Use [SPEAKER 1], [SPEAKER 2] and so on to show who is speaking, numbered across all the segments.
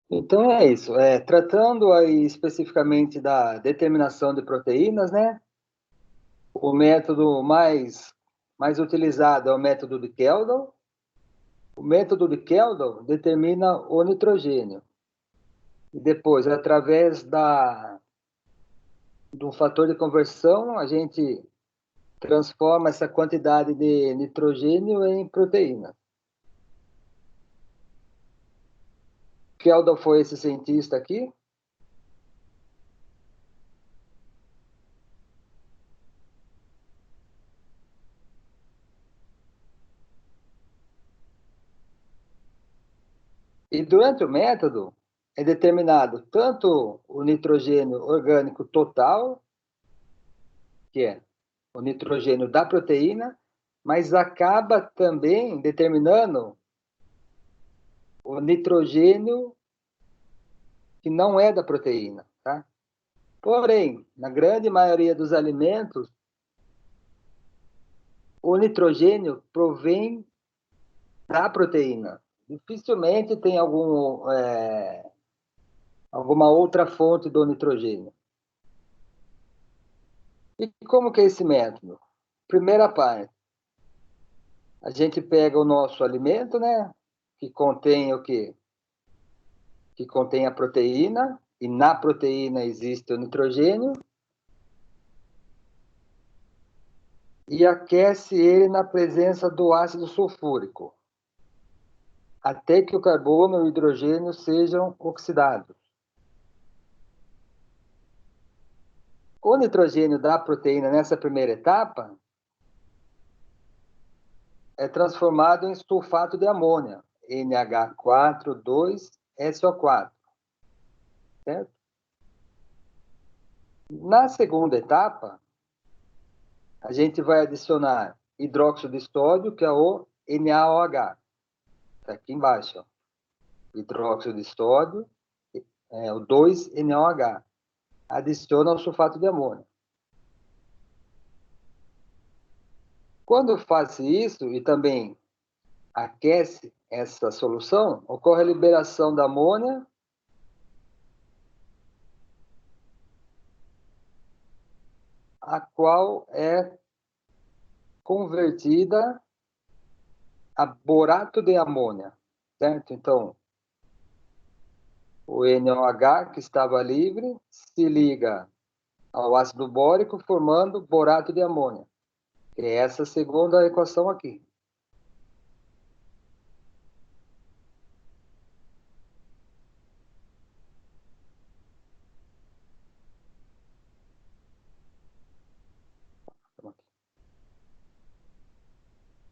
[SPEAKER 1] Então é isso. Tratando aí especificamente da determinação de proteínas, né? O método mais utilizado é o método de Keldon. O método de Keldon determina o nitrogênio. E depois, através do fator de conversão, a gente transforma essa quantidade de nitrogênio em proteína. Keldon foi esse cientista aqui. E durante o método é determinado tanto o nitrogênio orgânico total, que é o nitrogênio da proteína, mas acaba também determinando o nitrogênio que não é da proteína, tá? Porém, na grande maioria dos alimentos, o nitrogênio provém da proteína. Dificilmente tem alguma outra fonte do nitrogênio. E como que é esse método? Primeira parte, a gente pega o nosso alimento, né? Que contém o quê? Que contém a proteína, e na proteína existe o nitrogênio, e aquece ele na presença do ácido sulfúrico, até que o carbono e o hidrogênio sejam oxidados. O nitrogênio da proteína, nessa primeira etapa, é transformado em sulfato de amônia, NH4,2SO4, certo? Na segunda etapa, a gente vai adicionar hidróxido de sódio, que é o NaOH. Está aqui embaixo. Ó. Hidróxido de sódio, o 2NaOH. Adiciona o sulfato de amônio. Quando faz isso e também aquece essa solução, ocorre a liberação da amônia, a qual é convertida a borato de amônia, certo? Então, o NaOH que estava livre se liga ao ácido bórico formando borato de amônia. É essa segunda equação aqui.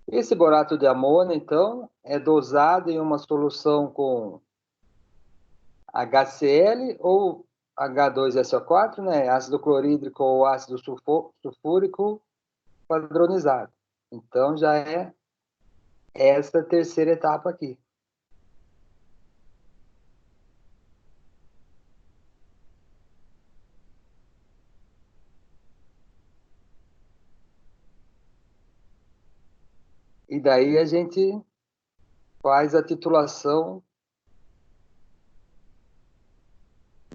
[SPEAKER 1] Esse borato de amônia, então, é dosado em uma solução com HCl ou H2SO4, né? Ácido clorídrico ou ácido sulfúrico padronizado. Então, já é essa terceira etapa aqui. E daí a gente faz a titulação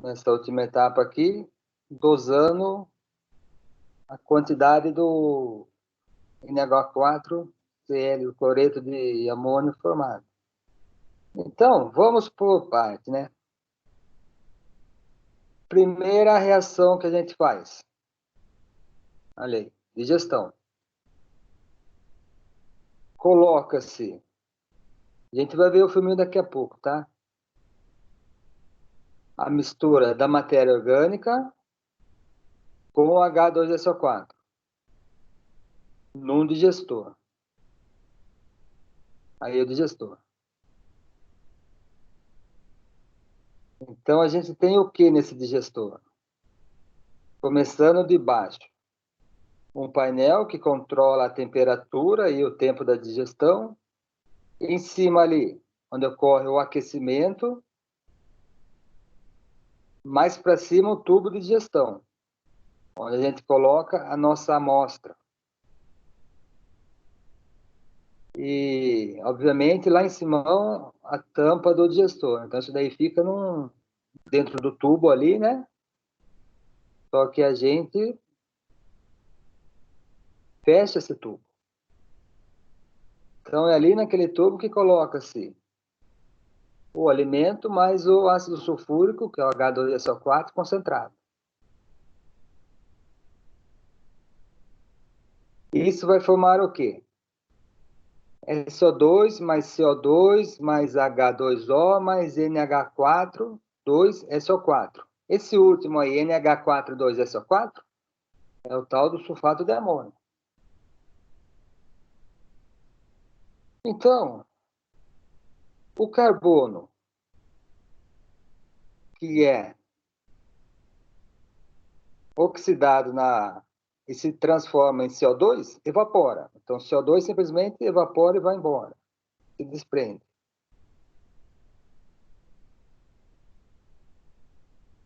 [SPEAKER 1] nessa última etapa aqui, dosando a quantidade do NH4Cl, o cloreto de amônio formado. Então, vamos por parte, né? Primeira reação que a gente faz. Olha aí, digestão. Coloca-se. A gente vai ver o filminho daqui a pouco, tá? A mistura da matéria orgânica com o H2SO4 num digestor. Aí o digestor. Então a gente tem o que nesse digestor? Começando de baixo. Um painel que controla a temperatura e o tempo da digestão. Em cima ali, onde ocorre o aquecimento. Mais para cima, o tubo de digestão, onde a gente coloca a nossa amostra. E, obviamente, lá em cima a tampa do digestor. Então, isso daí fica dentro do tubo ali, né? Só que a gente fecha esse tubo. Então, é ali naquele tubo que coloca-se o alimento mais o ácido sulfúrico, que é o H2SO4 concentrado. E isso vai formar o quê? SO2 mais CO2 mais H2O mais NH4, 2SO4. Esse último aí, NH4, 2SO4, é o tal do sulfato de amônio. Então, o carbono, que é oxidado e se transforma em CO2, evapora. Então, CO2 simplesmente evapora e vai embora, se desprende.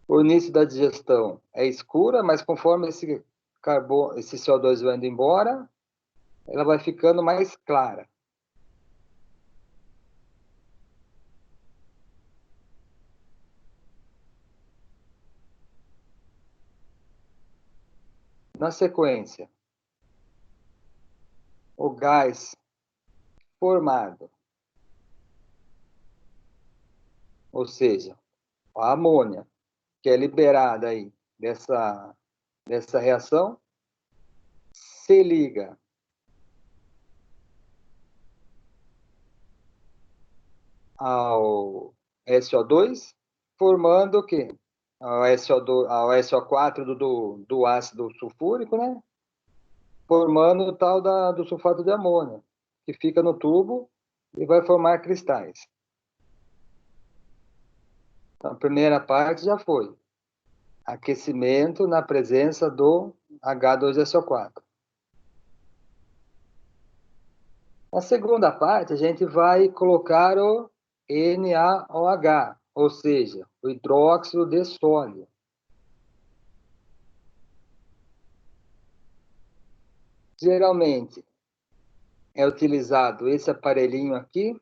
[SPEAKER 1] O início da digestão é escura, mas conforme esse carbono, esse CO2 vai indo embora, ela vai ficando mais clara. Na sequência, o gás formado, ou seja, a amônia, que é liberada aí dessa reação, se liga ao SO2, formando o quê? Ao SO4 do ácido sulfúrico, né? Formando o tal do sulfato de amônio, que fica no tubo e vai formar cristais. Então, a primeira parte já foi aquecimento na presença do H2SO4. Na segunda parte, a gente vai colocar o NaOH, ou seja, o hidróxido de sódio. Geralmente, é utilizado esse aparelhinho aqui,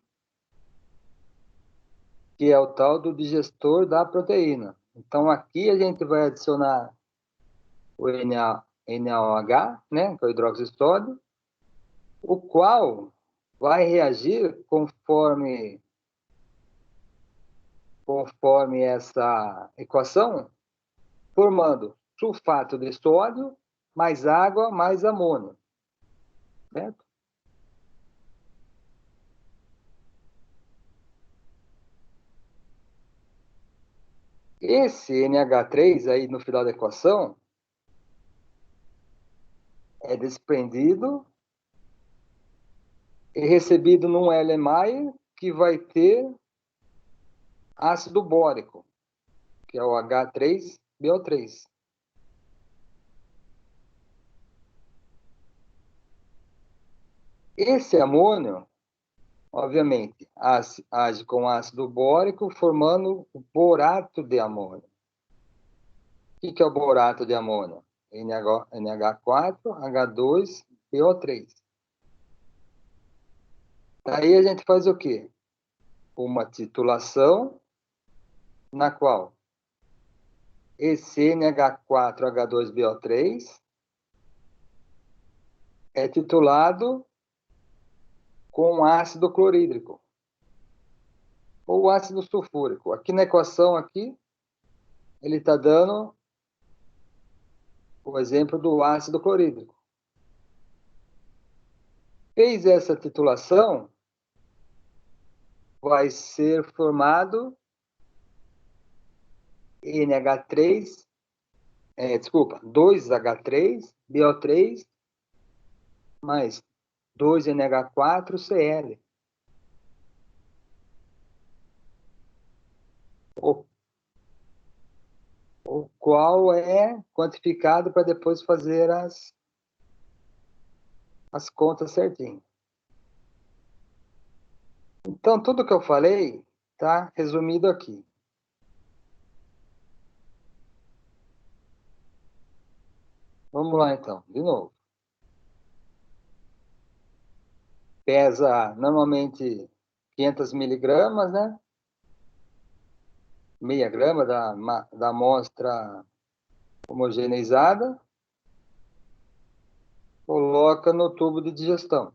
[SPEAKER 1] que é o tal do digestor da proteína. Então, aqui a gente vai adicionar o NaOH, né, que é o hidróxido de sódio, o qual vai reagir conforme essa equação, formando sulfato de sódio mais água mais amônio, certo? Esse NH3 aí no final da equação é desprendido e recebido num Erlenmeyer que vai ter ácido bórico, que é o H3BO3. Esse amônio, obviamente, age com ácido bórico, formando o borato de amônio. O que é o borato de amônio? NH4, H2, PO3. Daí a gente faz o quê? Uma titulação na qual esse NH4H2BO3 é titulado com ácido clorídrico ou ácido sulfúrico. Aqui na equação aqui, ele está dando o exemplo do ácido clorídrico. Fez essa titulação, vai ser formado NH3, 2H3, BO3, mais 2NH4Cl. O, o qual é quantificado para depois fazer as contas certinho. Então, tudo que eu falei está resumido aqui. Vamos lá, então, de novo. pesa normalmente 500 miligramas, né? Meia grama da amostra homogeneizada, coloca no tubo de digestão.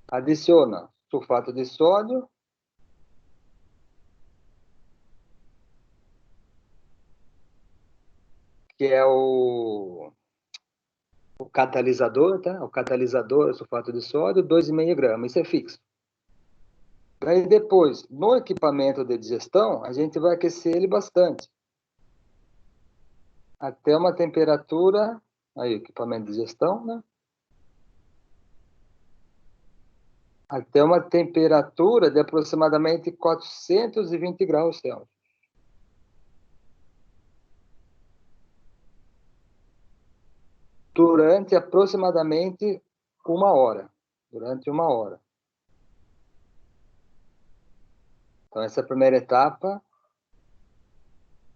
[SPEAKER 1] Adiciona sulfato de sódio, que é o catalisador, tá? O catalisador, o sulfato de sódio, 2,5 gramas, isso é fixo. Aí depois, no equipamento de digestão, a gente vai aquecer ele bastante. Até uma temperatura, aí, equipamento de digestão, né? Até uma temperatura de aproximadamente 420 graus Celsius. Durante aproximadamente 1 hora. Durante 1 hora. Então, essa é a primeira etapa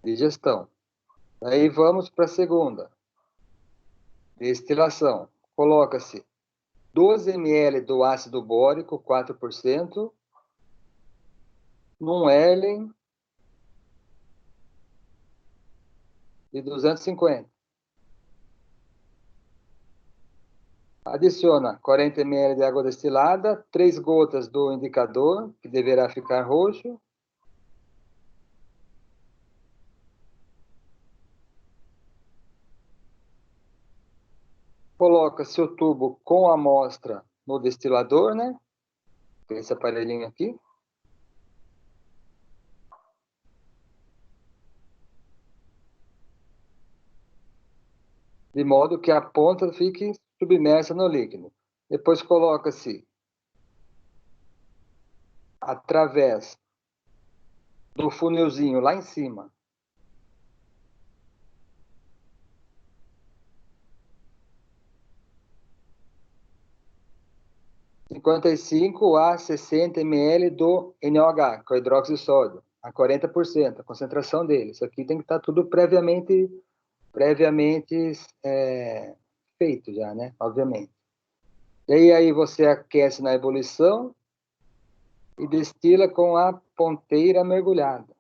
[SPEAKER 1] de digestão. Aí vamos para a segunda. Destilação. Coloca-se 12 ml do ácido bórico, 4%, num Erlen de 250. Adiciona 40 ml de água destilada, 3 gotas do indicador, que deverá ficar roxo. Coloca-se o tubo com a amostra no destilador, né? Esse aparelhinho aqui. De modo que a ponta fique submersa no líquido. Depois coloca-se através do funilzinho lá em cima. 55 a 60 ml do NaOH, que é o hidróxido de sódio, a 40%, a concentração dele. Isso aqui tem que estar tudo previamente feito já, né? Obviamente. E aí você aquece na ebulição e destila com a ponteira mergulhada.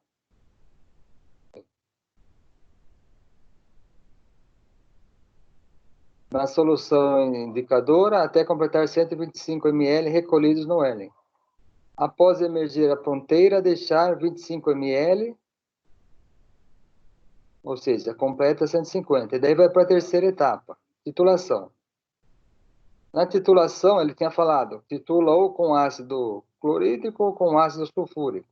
[SPEAKER 1] Na solução indicadora, até completar 125 ml recolhidos no Erlen. Após emergir a ponteira, deixar 25 ml, ou seja, completa 150. E daí vai para a terceira etapa, titulação. Na titulação, ele tinha falado, titula ou com ácido clorídrico ou com ácido sulfúrico.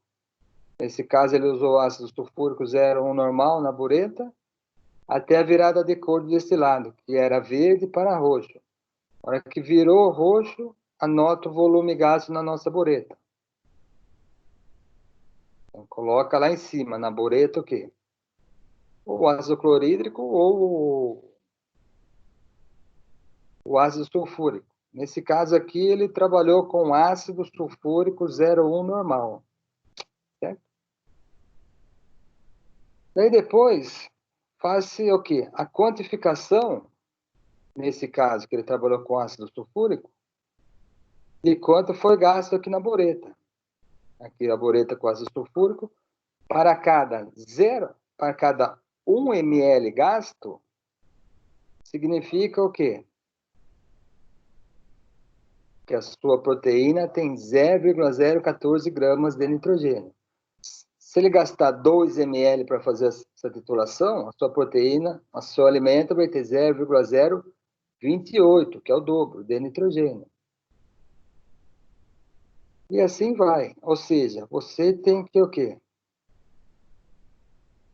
[SPEAKER 1] Nesse caso, ele usou ácido sulfúrico 0,1 normal na bureta, até a virada de cor do destilado, que era verde para roxo. Na hora que virou roxo, anota o volume gasto na nossa bureta. Então, coloca lá em cima, na bureta, o quê? O ácido clorídrico ou o ácido sulfúrico. Nesse caso aqui, ele trabalhou com ácido sulfúrico 0,1 normal. Certo? Daí depois, faz-se o quê? A quantificação, nesse caso que ele trabalhou com ácido sulfúrico, de quanto foi gasto aqui na bureta. Aqui a bureta com ácido sulfúrico, para cada 1 ml gasto, significa o quê? Que a sua proteína tem 0,014 gramas de nitrogênio. Se ele gastar 2 ml para fazer essa titulação, a sua proteína, o seu alimento vai ter 0,028, que é o dobro de nitrogênio. E assim vai. Ou seja, você tem que o quê?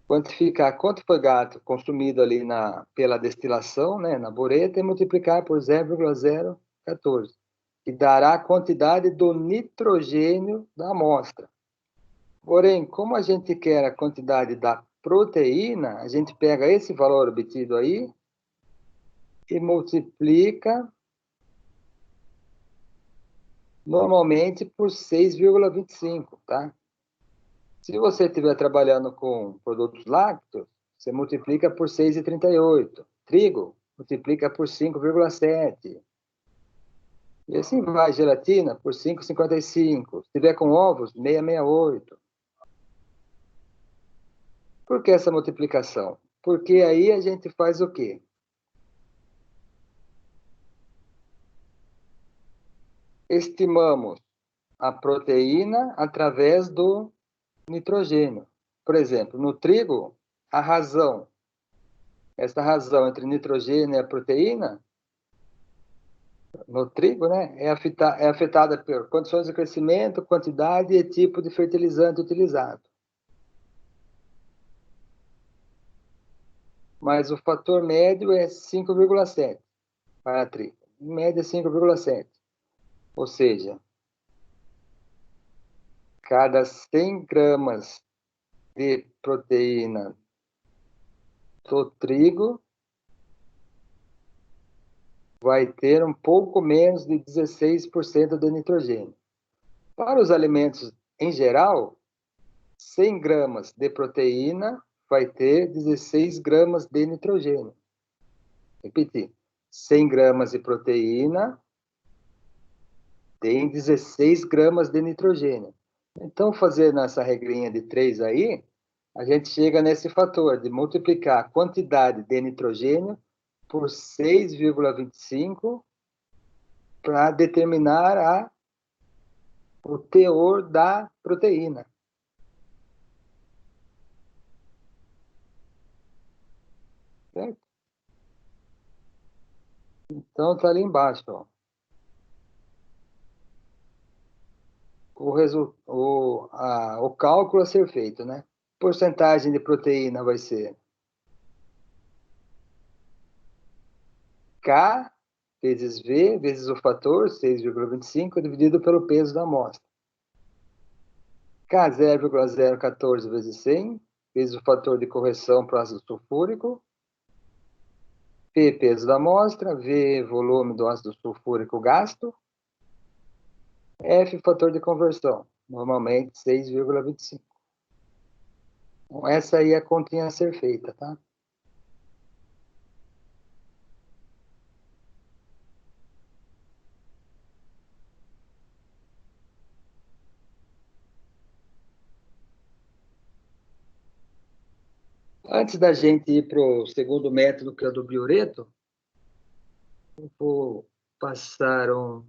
[SPEAKER 1] Quantificar quanto foi gato consumido ali pela destilação, né, na bureta, e multiplicar por 0,014, que dará a quantidade do nitrogênio da amostra. Porém, como a gente quer a quantidade da proteína, a gente pega esse valor obtido aí e multiplica normalmente por 6,25, tá? Se você estiver trabalhando com produtos lácteos, você multiplica por 6,38. Trigo, multiplica por 5,7. E assim vai, gelatina por 5,55. Se tiver com ovos, 668. Por que essa multiplicação? Porque aí a gente faz o quê? Estimamos a proteína através do nitrogênio. Por exemplo, no trigo, a razão, essa razão entre nitrogênio e a proteína, no trigo, né, é afetada por condições de crescimento, quantidade e tipo de fertilizante utilizado. Mas o fator médio é 5,7 para trigo. Em média, 5,7. Ou seja, cada 100 gramas de proteína do trigo vai ter um pouco menos de 16% de nitrogênio. Para os alimentos em geral, 100 gramas de proteína vai ter 16 gramas de nitrogênio. Repetir, 100 gramas de proteína tem 16 gramas de nitrogênio. Então, fazendo essa regrinha de 3 aí, a gente chega nesse fator de multiplicar a quantidade de nitrogênio por 6,25 para determinar o teor da proteína. Certo? Então, está ali embaixo. Ó. O cálculo a ser feito, né? Porcentagem de proteína vai ser K vezes V vezes o fator 6,25 dividido pelo peso da amostra. K 0,014 vezes 100 vezes o fator de correção para o ácido sulfúrico. P, peso da amostra. V, volume do ácido sulfúrico gasto. F, fator de conversão. Normalmente 6,25. Então, essa aí é a continha a ser feita, tá? Antes da gente ir para o segundo método, que é o do biureto, eu vou passar um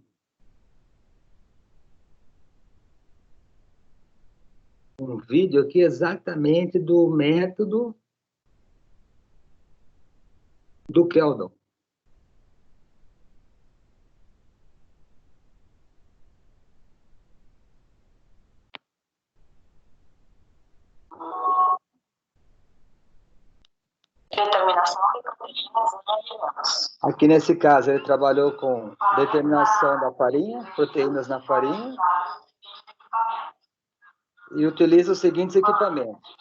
[SPEAKER 1] vídeo aqui exatamente do método do Keldon. Determinação de proteínas em alimentos. Aqui nesse caso, ele trabalhou com determinação da farinha, proteínas na farinha, e utiliza os seguintes equipamentos: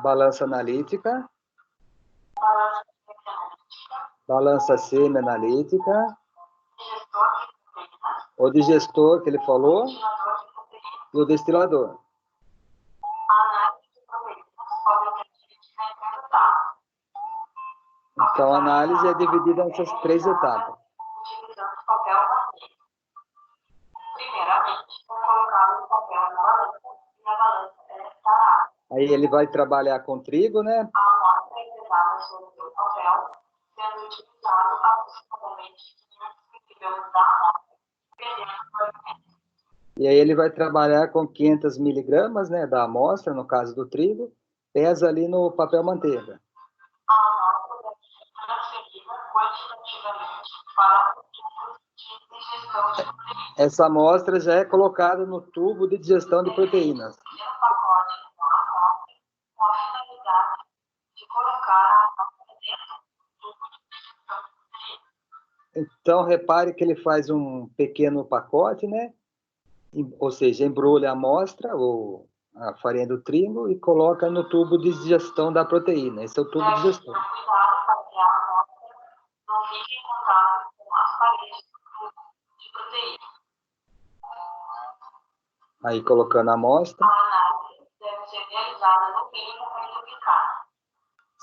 [SPEAKER 1] balança analítica, balança semi-analítica, o digestor que ele falou, e o destilador. Então, a análise é dividida nessas 3 etapas. Primeiramente, colocado o papel na balança e a balança é separada. Aí ele vai trabalhar com trigo, né? A amostra é pesada sobre o papel, sendo utilizado aproximadamente 500 miligramas da amostra, dependendo do alimento. E aí ele vai trabalhar com 500 miligramas, né, da amostra, no caso do trigo, pesa ali no papel manteiga. A amostra deve ser transferida quantitativamente para o tubo de digestão de proteínas. Essa amostra já é colocada no tubo de digestão de proteínas. No pacote com a amostra, com a finalidade de colocar a amostra dentro do tubo de digestão de proteínas. Então, repare que ele faz um pequeno pacote, né? Ou seja, embrulha a amostra, ou a farinha do trigo, e coloca no tubo de digestão da proteína. Esse é o tubo de digestão. Cuidado para que a amostra não fique em contato com as paredes do tubo de proteína. Aí, colocando a amostra. A análise deve ser realizada no mínimo em duplicado.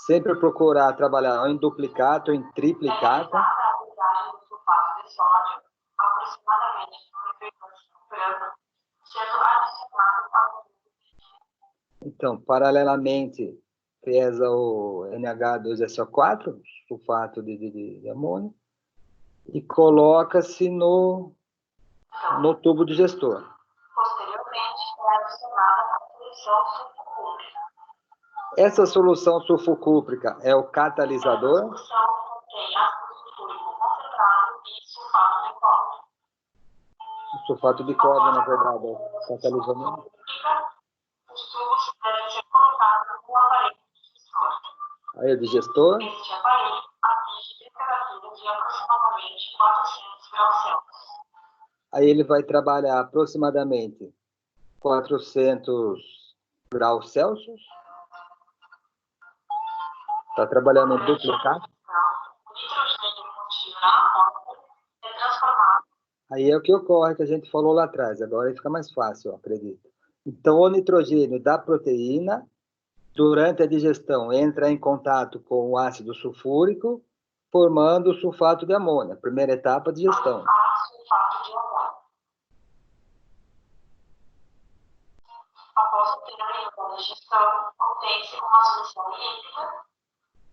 [SPEAKER 1] Sempre procurar trabalhar ou em duplicata ou em triplicata.
[SPEAKER 2] A dosagem do sulfato de sódio, aproximadamente 1,5 gramas, sendo adicionado ao.
[SPEAKER 1] Então, paralelamente, pesa o NH2SO4, sulfato de amônio, e coloca-se no tubo digestor.
[SPEAKER 2] Posteriormente, é adicionada a solução sulfocúprica.
[SPEAKER 1] Essa solução sulfocúprica é o catalisador.
[SPEAKER 2] A solução contém ácido sulfúrico concentrado e sulfato de cobre.
[SPEAKER 1] O sulfato de cobre, na verdade, é o catalisador.
[SPEAKER 2] Os tubos devem ser colocados no aparelho digestor.
[SPEAKER 1] Aí o digestor.
[SPEAKER 2] Este aparelho atinge temperatura de aproximadamente 400 graus Celsius.
[SPEAKER 1] Aí ele vai trabalhar aproximadamente 400 graus Celsius. Está trabalhando em duplicata.
[SPEAKER 2] O nitrogênio contido na amônia é transformado.
[SPEAKER 1] Aí é o que ocorre, que a gente falou lá atrás. Agora fica mais fácil, eu acredito. Então, o nitrogênio da proteína, durante a digestão, entra em contato com o ácido sulfúrico, formando o sulfato de amônia. Primeira etapa, digestão.
[SPEAKER 2] Sulfato de amônia. Após o término da digestão, obtém-se uma solução líquida,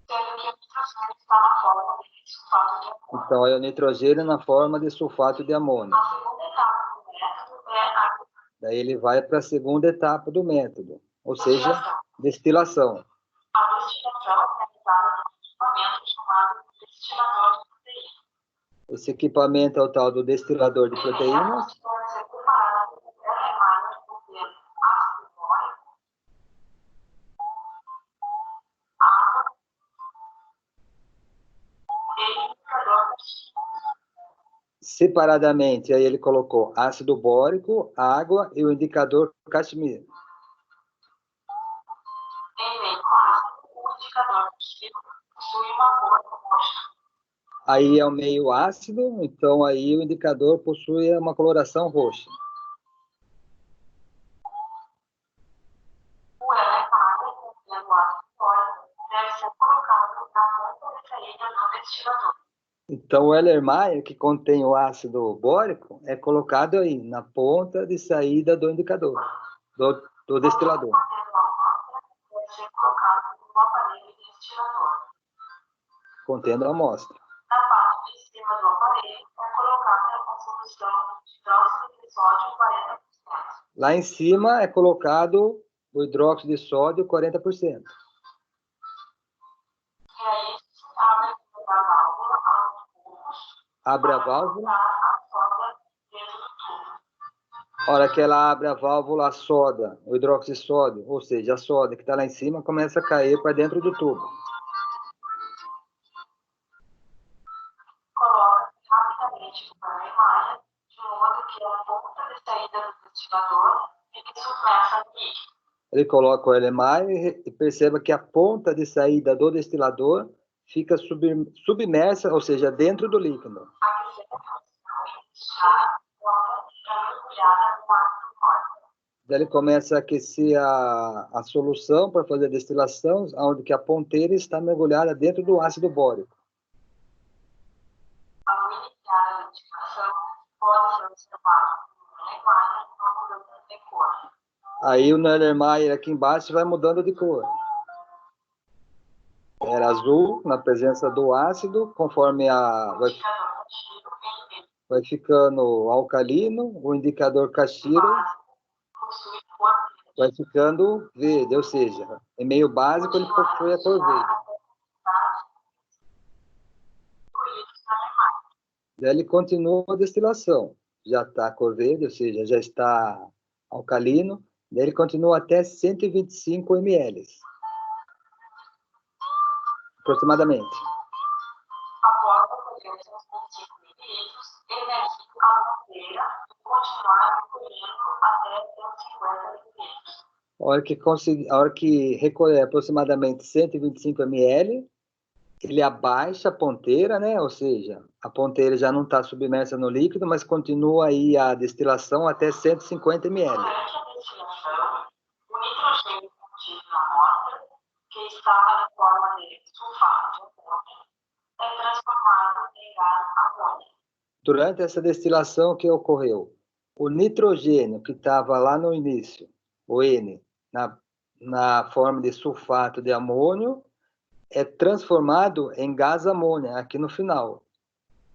[SPEAKER 2] sendo que o nitrogênio está na forma de sulfato de amônia.
[SPEAKER 1] Então, é o nitrogênio na forma de sulfato de amônia.
[SPEAKER 2] A segunda etapa do método é a.
[SPEAKER 1] Daí ele vai para a segunda etapa do método, ou seja, destilação.
[SPEAKER 2] A destilação é realizada num equipamento chamado destilador de proteínas.
[SPEAKER 1] Esse equipamento é o tal do destilador de proteínas.
[SPEAKER 2] Pode ser preparado com elemento contendo ácido bórico, água e indicador químico.
[SPEAKER 1] Separadamente, aí ele colocou ácido bórico, água e o indicador Kashmir.
[SPEAKER 2] Em meio ácido, o indicador químico possui uma cor roxa.
[SPEAKER 1] Aí é o meio ácido, então aí o indicador possui uma coloração roxa.
[SPEAKER 2] O elementário contendo ácido bórico deve ser colocado na ponta de saída do destilador.
[SPEAKER 1] Então o Erlenmeyer, que contém o ácido bórico, é colocado aí na ponta de saída do indicador, do destilador.
[SPEAKER 2] Deve ser colocado no aparelho destilador.
[SPEAKER 1] Contendo a amostra.
[SPEAKER 2] Na parte de cima do aparelho é colocada a solução de hidróxido de sódio 40%.
[SPEAKER 1] Lá em cima é colocado o hidróxido de sódio 40%.
[SPEAKER 2] E aí abre a válvula aos poucos.
[SPEAKER 1] Abre a válvula.
[SPEAKER 2] A soda dentro do tubo.
[SPEAKER 1] A hora que ela abre a válvula, a soda, o hidróxido de sódio, ou seja, a soda que está lá em cima, começa a cair para dentro do tubo.
[SPEAKER 2] Coloca-se rapidamente o Erlenmeyer, de modo que a ponta de saída do destilador fique submersa no líquido.
[SPEAKER 1] Ele coloca o Erlenmeyer e perceba que a ponta de saída do destilador fica submersa, ou seja, dentro do líquido.
[SPEAKER 2] A terceira função é iniciar com a ponteira mergulhada no ácido bórico.
[SPEAKER 1] Daí ele começa a aquecer a solução para fazer a destilação, onde que a ponteira está mergulhada dentro do ácido bórico.
[SPEAKER 2] Ao iniciar a destilação, pode ser observado no Erlenmeyer uma mudança de cor.
[SPEAKER 1] Aí o Erlenmeyer aqui embaixo vai mudando de cor. Era azul na presença do ácido, conforme vai ficando alcalino, o indicador Kashiro vai ficando verde, ou seja, em meio básico ele possui a cor verde. Daí ele continua a destilação, já está a cor verde, ou seja, já está alcalino, daí ele continua até 125 ml. Aproximadamente.
[SPEAKER 2] Após recolher seus 25 mililitros, energize a ponteira e continuar recolhendo até 150 mililitros.
[SPEAKER 1] A hora que recolher aproximadamente 125 ml, ele abaixa a ponteira, né? Ou seja, a ponteira já não está submersa no líquido, mas continua aí a destilação até 150 ml.
[SPEAKER 2] Durante a destilação, o nitrogênio contido na amostra, que estava na forma de sulfato de amônio, é transformado em gás amônio.
[SPEAKER 1] Durante essa destilação, o que ocorreu? O nitrogênio que estava lá no início, o N, na forma de sulfato de amônio, é transformado em gás amônia aqui no final,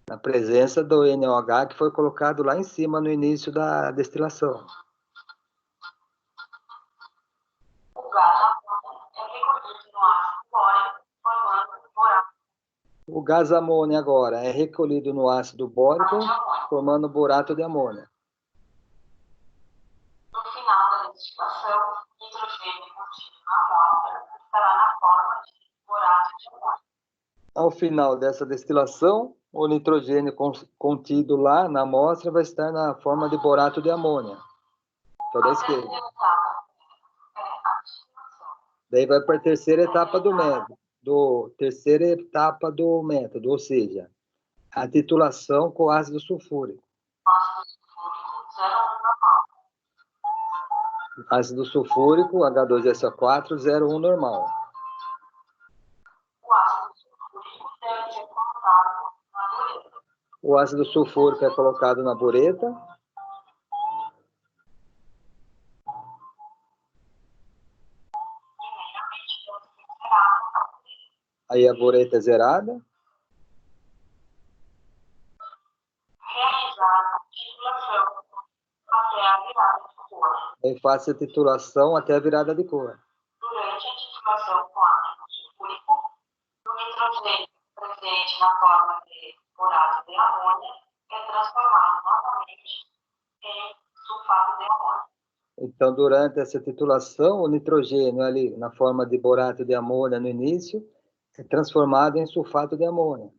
[SPEAKER 1] na presença do NOH que foi colocado lá em cima no início da destilação.
[SPEAKER 2] O gás amônia é recolhido no ácido bórico, formando borato.
[SPEAKER 1] O gás amônia agora é recolhido no ácido bórico, formando borato de amônia.
[SPEAKER 2] No final da destilação, o nitrogênio contido na amostra estará na forma de borato de amônio.
[SPEAKER 1] Ao final dessa destilação, o nitrogênio contido lá na amostra vai estar na forma de borato de amônia. Toda a esquerda. Daí vai para a terceira etapa do método. Terceira etapa do método, ou seja, a titulação com ácido sulfúrico. Ácido sulfúrico, H2SO4, 0,1 normal. O ácido sulfúrico é colocado na bureta. Aí a bureta é zerada.
[SPEAKER 2] Realizar a titulação até a virada de cor.
[SPEAKER 1] Aí faço a titulação até a virada de cor.
[SPEAKER 2] Durante a titulação com ácido sulfúrico, o nitrogênio presente na forma de borato de amônia é transformado novamente em sulfato de amônio.
[SPEAKER 1] Então, durante essa titulação, o nitrogênio ali, na forma de borato de amônia no início, é transformado em sulfato de amônia.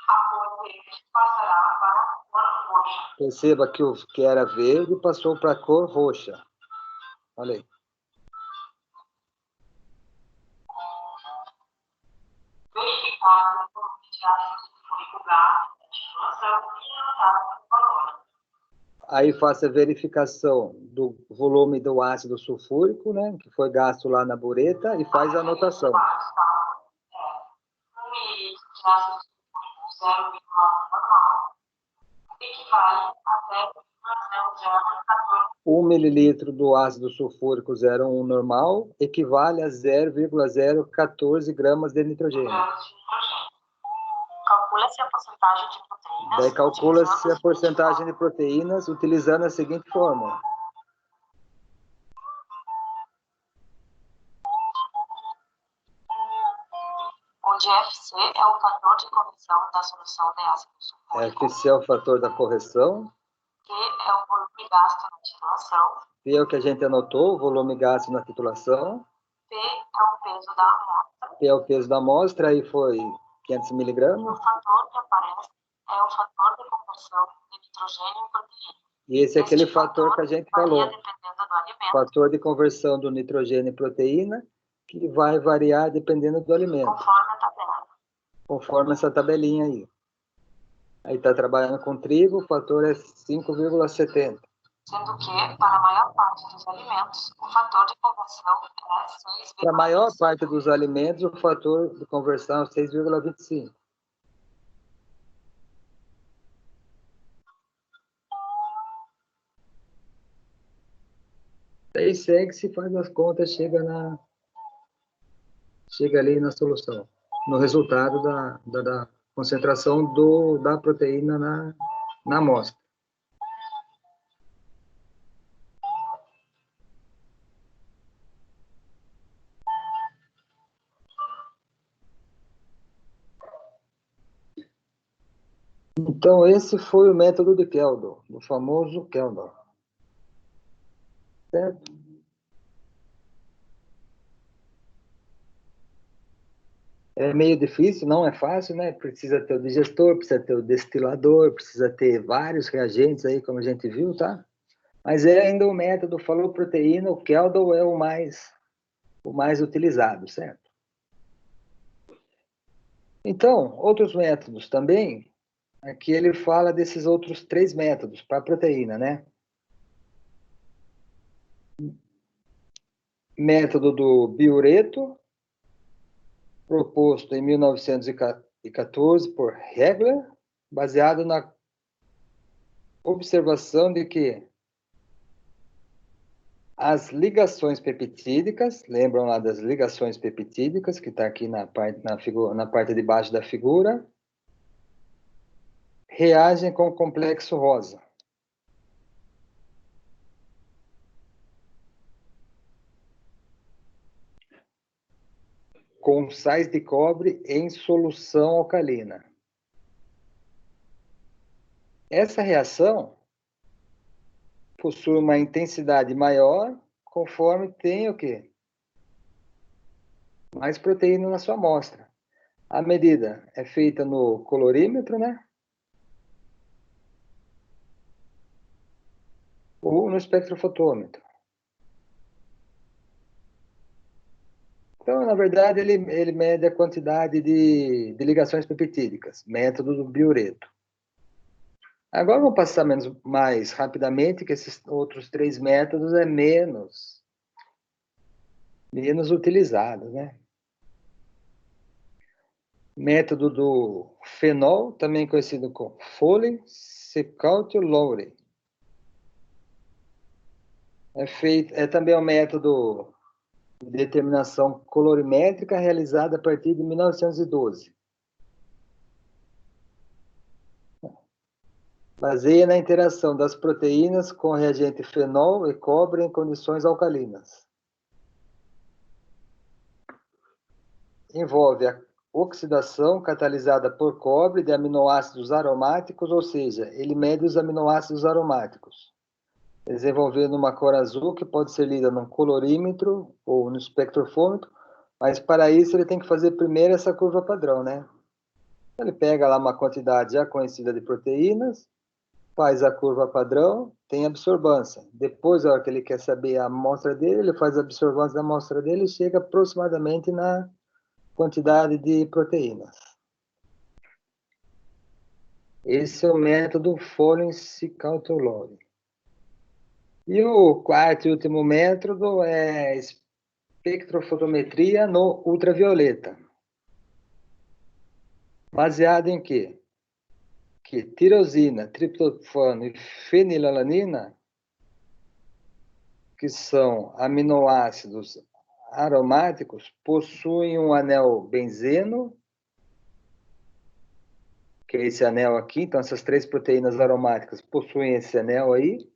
[SPEAKER 2] A cor verde passará para a cor roxa.
[SPEAKER 1] Perceba que o que era verde passou para a cor roxa. Olha aí.
[SPEAKER 2] Verificado o volume de ácido sulfúrico gás da titulação e anotado o valor.
[SPEAKER 1] Aí faço a verificação do volume do ácido sulfúrico, né, que foi gasto lá na bureta, e faz a anotação.
[SPEAKER 2] 1 mililitro de ácido sulfúrico 0,1 normal equivale a 0,014.
[SPEAKER 1] 1 mililitro do ácido sulfúrico 0,1 normal equivale a 0,014 gramas de nitrogênio.
[SPEAKER 2] Calcula-se a porcentagem de proteínas.
[SPEAKER 1] Daí calcula-se a porcentagem de proteínas utilizando a seguinte fórmula.
[SPEAKER 2] Onde FC é o fator de correção da solução de ácido sulfúrico.
[SPEAKER 1] FC é o fator da correção.
[SPEAKER 2] Q é o volume gasto na titulação.
[SPEAKER 1] P é o que a gente anotou, o volume gasto na titulação.
[SPEAKER 2] P é o peso da amostra.
[SPEAKER 1] P é o peso da amostra, aí foi 500 miligramas.
[SPEAKER 2] O fator que aparece é o fator de conversão de nitrogênio em proteína.
[SPEAKER 1] E esse é aquele fator que a gente falou.
[SPEAKER 2] Dependendo do alimento.
[SPEAKER 1] Fator de conversão do nitrogênio em proteína, que vai variar dependendo do alimento.
[SPEAKER 2] Conforme a tabela.
[SPEAKER 1] Conforme essa tabelinha aí. Aí está trabalhando com trigo, o fator é 5,70.
[SPEAKER 2] Sendo que, para a maior parte dos alimentos, o fator de conversão é 6,25.
[SPEAKER 1] Para a maior parte dos alimentos, o fator de conversão é 6,25. Daí segue-se, faz as contas, chega ali na solução, no resultado da concentração da proteína na amostra. Então, esse foi o método de Keldon, o famoso Keldon. Certo? É meio difícil, não é fácil, né? Precisa ter o digestor, precisa ter o destilador, precisa ter vários reagentes aí, como a gente viu, tá? Mas é ainda o método, falou proteína, o Keldon é o mais utilizado, certo? Então, outros métodos também, aqui ele fala desses outros 3 métodos para a proteína, né? Método do biureto, proposto em 1914 por Hegler, baseado na observação de que as ligações peptídicas, lembram lá das ligações peptídicas, que está aqui na parte de baixo da figura, reagem com o complexo rosa. Com sais de cobre em solução alcalina. Essa reação possui uma intensidade maior conforme tem o quê? Mais proteína na sua amostra. A medida é feita no colorímetro, né? Ou no espectrofotômetro. Então, na verdade, ele mede a quantidade de ligações peptídicas, método do biureto. Agora, vamos passar mais rapidamente, que esses outros 3 métodos é menos utilizados, né? Método do fenol, também conhecido como Foley, Secault, Lowry. É também um método de determinação colorimétrica realizado a partir de 1912. Baseia na interação das proteínas com o reagente fenol e cobre em condições alcalinas. Envolve a oxidação catalisada por cobre de aminoácidos aromáticos, ou seja, ele mede os aminoácidos aromáticos, desenvolvendo uma cor azul que pode ser lida no colorímetro ou no espectrofômetro, mas para isso ele tem que fazer primeiro essa curva padrão, né? Ele pega lá uma quantidade já conhecida de proteínas, faz a curva padrão, tem absorbância. Depois, a hora que ele quer saber a amostra dele, ele faz a absorbância da amostra dele e chega aproximadamente na quantidade de proteínas. Esse é o método Foley-Secault-Lowry. E o quarto e último método é espectrofotometria no ultravioleta. Baseado em quê? Que tirosina, triptofano e fenilalanina, que são aminoácidos aromáticos, possuem um anel benzeno, que é esse anel aqui. Então, essas 3 proteínas aromáticas possuem esse anel aí.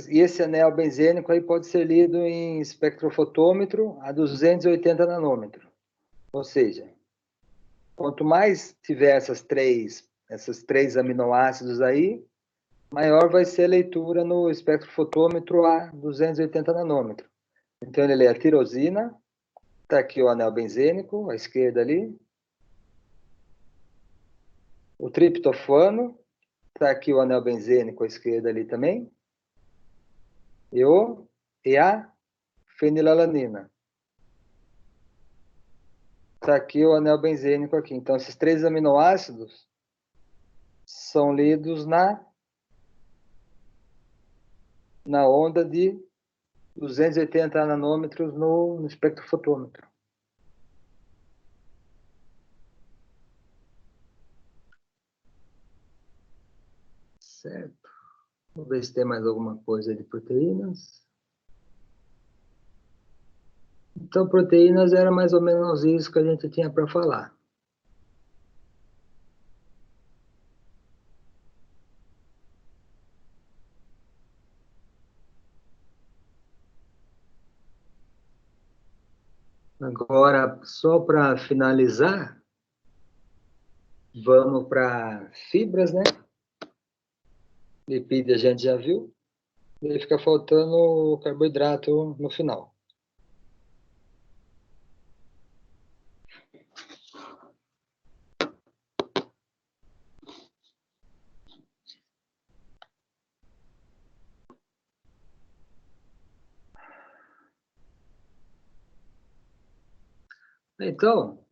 [SPEAKER 1] Esse anel benzênico aí pode ser lido em espectrofotômetro a 280 nanômetros. Ou seja, quanto mais tiver esses três aminoácidos aí, maior vai ser a leitura no espectrofotômetro a 280 nanômetros. Então, ele é a tirosina, está aqui o anel benzênico, à esquerda ali. O triptofano, está aqui o anel benzênico à esquerda ali também. E a fenilalanina. Está aqui o anel benzênico aqui. Então, esses 3 aminoácidos são lidos na onda de 280 nanômetros no espectrofotômetro. Certo. Vamos ver se tem mais alguma coisa de proteínas. Então, proteínas era mais ou menos isso que a gente tinha para falar. Agora, só para finalizar, vamos para fibras, né? Lipídio a gente já viu. E fica faltando o carboidrato no final. Então,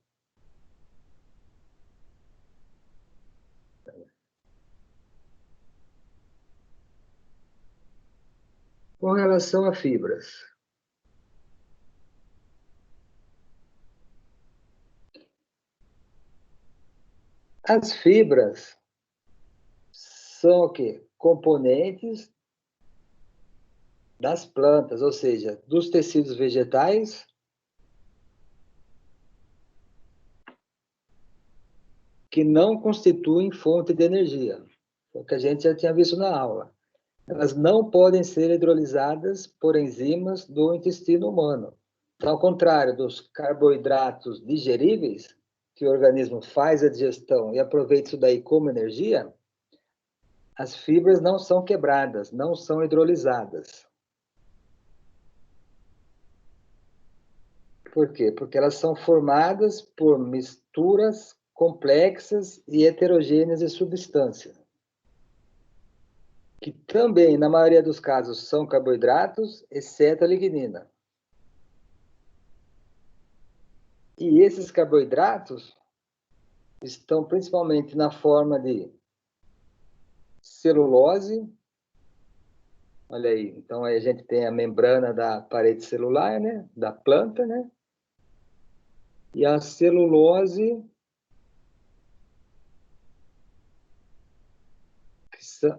[SPEAKER 1] Com relação a fibras. As fibras são o quê? Componentes das plantas, ou seja, dos tecidos vegetais que não constituem fonte de energia. O que a gente já tinha visto na aula. Elas não podem ser hidrolisadas por enzimas do intestino humano. Então, ao contrário dos carboidratos digeríveis, que o organismo faz a digestão e aproveita isso daí como energia, as fibras não são quebradas, não são hidrolisadas. Por quê? Porque elas são formadas por misturas complexas e heterogêneas de substâncias, que também, na maioria dos casos, são carboidratos, exceto a lignina. E esses carboidratos estão principalmente na forma de celulose. Olha aí, então aí a gente tem a membrana da parede celular, né, da planta, né? E a celulose,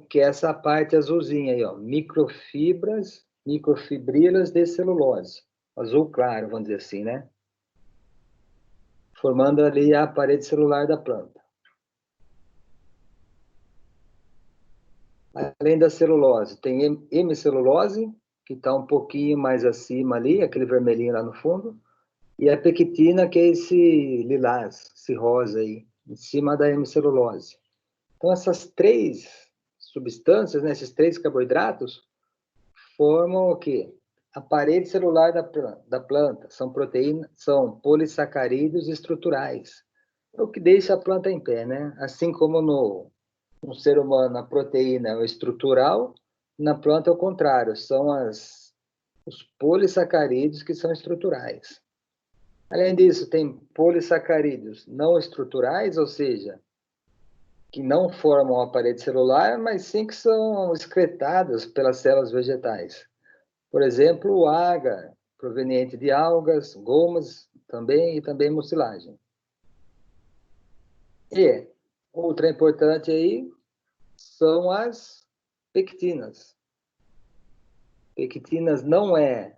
[SPEAKER 1] que é essa parte azulzinha aí, ó, microfibrilas de celulose, azul claro, vamos dizer assim, né? Formando ali a parede celular da planta. Além da celulose, tem hemicelulose, que está um pouquinho mais acima ali, aquele vermelhinho lá no fundo, e a pectina, que é esse lilás, esse rosa aí, em cima da hemicelulose. Então, essas três substâncias, né, esses três carboidratos, formam o quê? A parede celular da planta. São proteínas, são polissacarídeos estruturais. É o que deixa a planta em pé, né? Assim como no ser humano a proteína é o estrutural, na planta é o contrário, são os polissacarídeos que são estruturais. Além disso, tem polissacarídeos não estruturais, ou seja, que não formam a parede celular, mas sim que são excretadas pelas células vegetais. Por exemplo, o agar, proveniente de algas, gomas também, e também mucilagem. E outra importante aí são as pectinas. Pectinas não é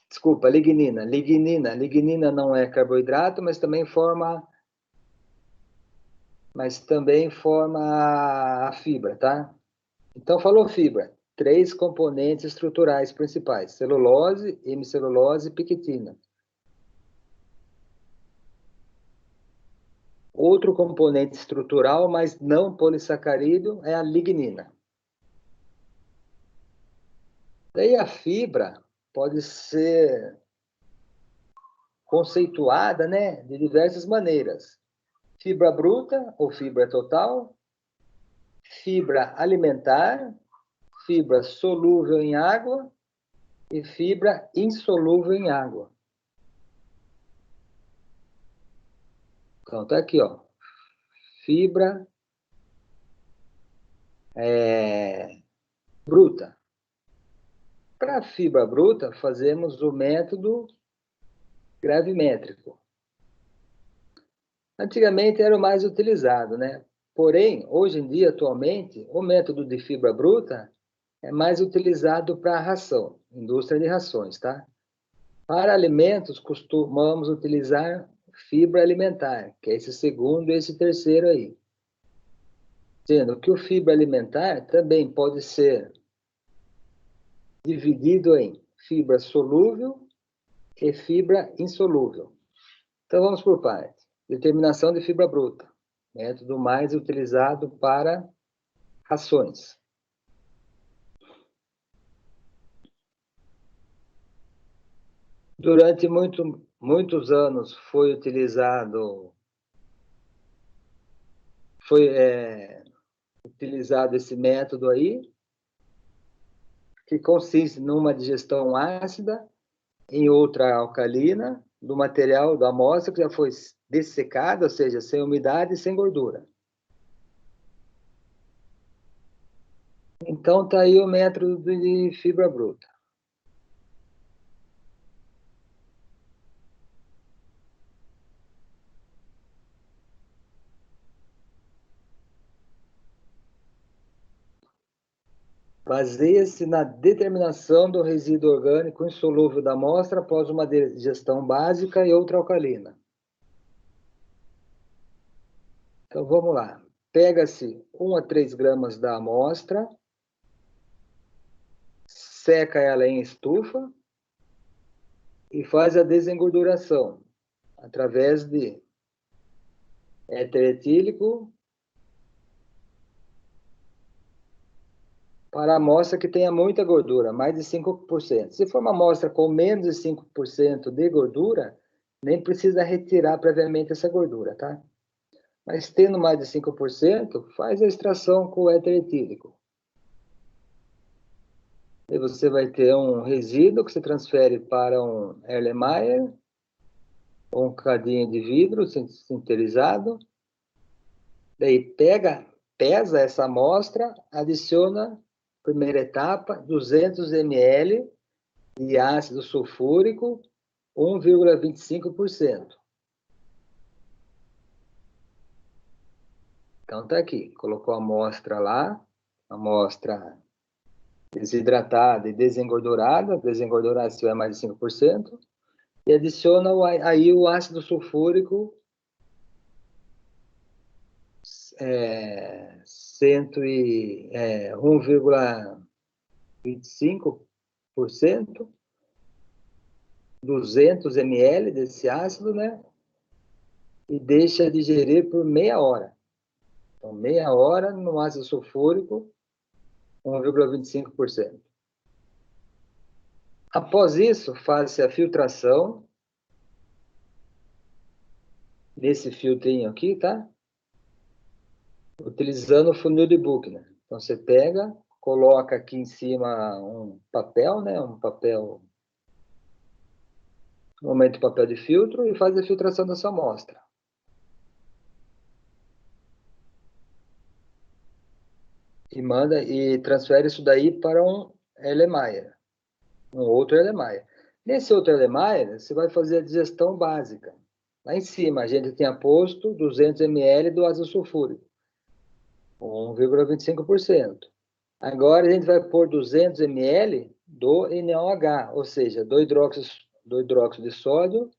[SPEAKER 1] desculpa, lignina. Lignina não é carboidrato, mas também forma a fibra, tá? Então, falou fibra. Três componentes estruturais principais: celulose, hemicelulose e pectina. Outro componente estrutural, mas não polissacarídeo, é a lignina. Daí a fibra pode ser conceituada, né, de diversas maneiras. Fibra bruta ou fibra total, fibra alimentar, fibra solúvel em água e fibra insolúvel em água. Então, tá aqui, ó. Fibra bruta. Para a fibra bruta, fazemos o método gravimétrico. Antigamente era o mais utilizado, né? Porém, hoje em dia, atualmente, o método de fibra bruta é mais utilizado para a ração, indústria de rações, tá? Para alimentos, costumamos utilizar fibra alimentar, que é esse segundo e esse terceiro aí. Sendo que o fibra alimentar também pode ser dividido em fibra solúvel e fibra insolúvel. Então, vamos por partes. Determinação de fibra bruta, método mais utilizado para rações. Durante muitos anos foi utilizado esse método aí, que consiste numa digestão ácida em outra alcalina do material da amostra que já foi dessecada, ou seja, sem umidade e sem gordura. Então, tá aí o método de fibra bruta. Baseia-se na determinação do resíduo orgânico insolúvel da amostra após uma digestão básica e outra alcalina. Então, vamos lá. Pega-se 1 a 3 gramas da amostra, seca ela em estufa e faz a desengorduração através de éter etílico para a amostra que tenha muita gordura, mais de 5%. Se for uma amostra com menos de 5% de gordura, nem precisa retirar previamente essa gordura, tá? Mas tendo mais de 5%, faz a extração com o éter etílico. E você vai ter um resíduo que se transfere para um Erlenmeyer, ou um cadinho de vidro sinterizado. Daí pesa essa amostra, adiciona, primeira etapa, 200 ml de ácido sulfúrico, 1,25%. Então tá aqui, colocou a amostra lá, amostra desidratada e desengordurada se tiver mais de 5%, e adiciona aí o ácido sulfúrico 1,25%, 200 ml desse ácido, né? E deixa digerir por meia hora. Então, meia hora no ácido sulfúrico, 1,25%. Após isso, faz-se a filtração nesse filtrinho aqui, tá? Utilizando o funil de Buchner. Então, você pega, coloca aqui em cima um papel, né? Aumenta o papel de filtro e faz a filtração da sua amostra. E transfere isso daí para um Erlenmeyer, um outro Erlenmeyer. Nesse outro Erlenmeyer, você vai fazer a digestão básica. Lá em cima, a gente tinha posto 200 ml do ácido sulfúrico, 1,25%. Agora, a gente vai pôr 200 ml do NaOH, ou seja, do hidróxido de sódio,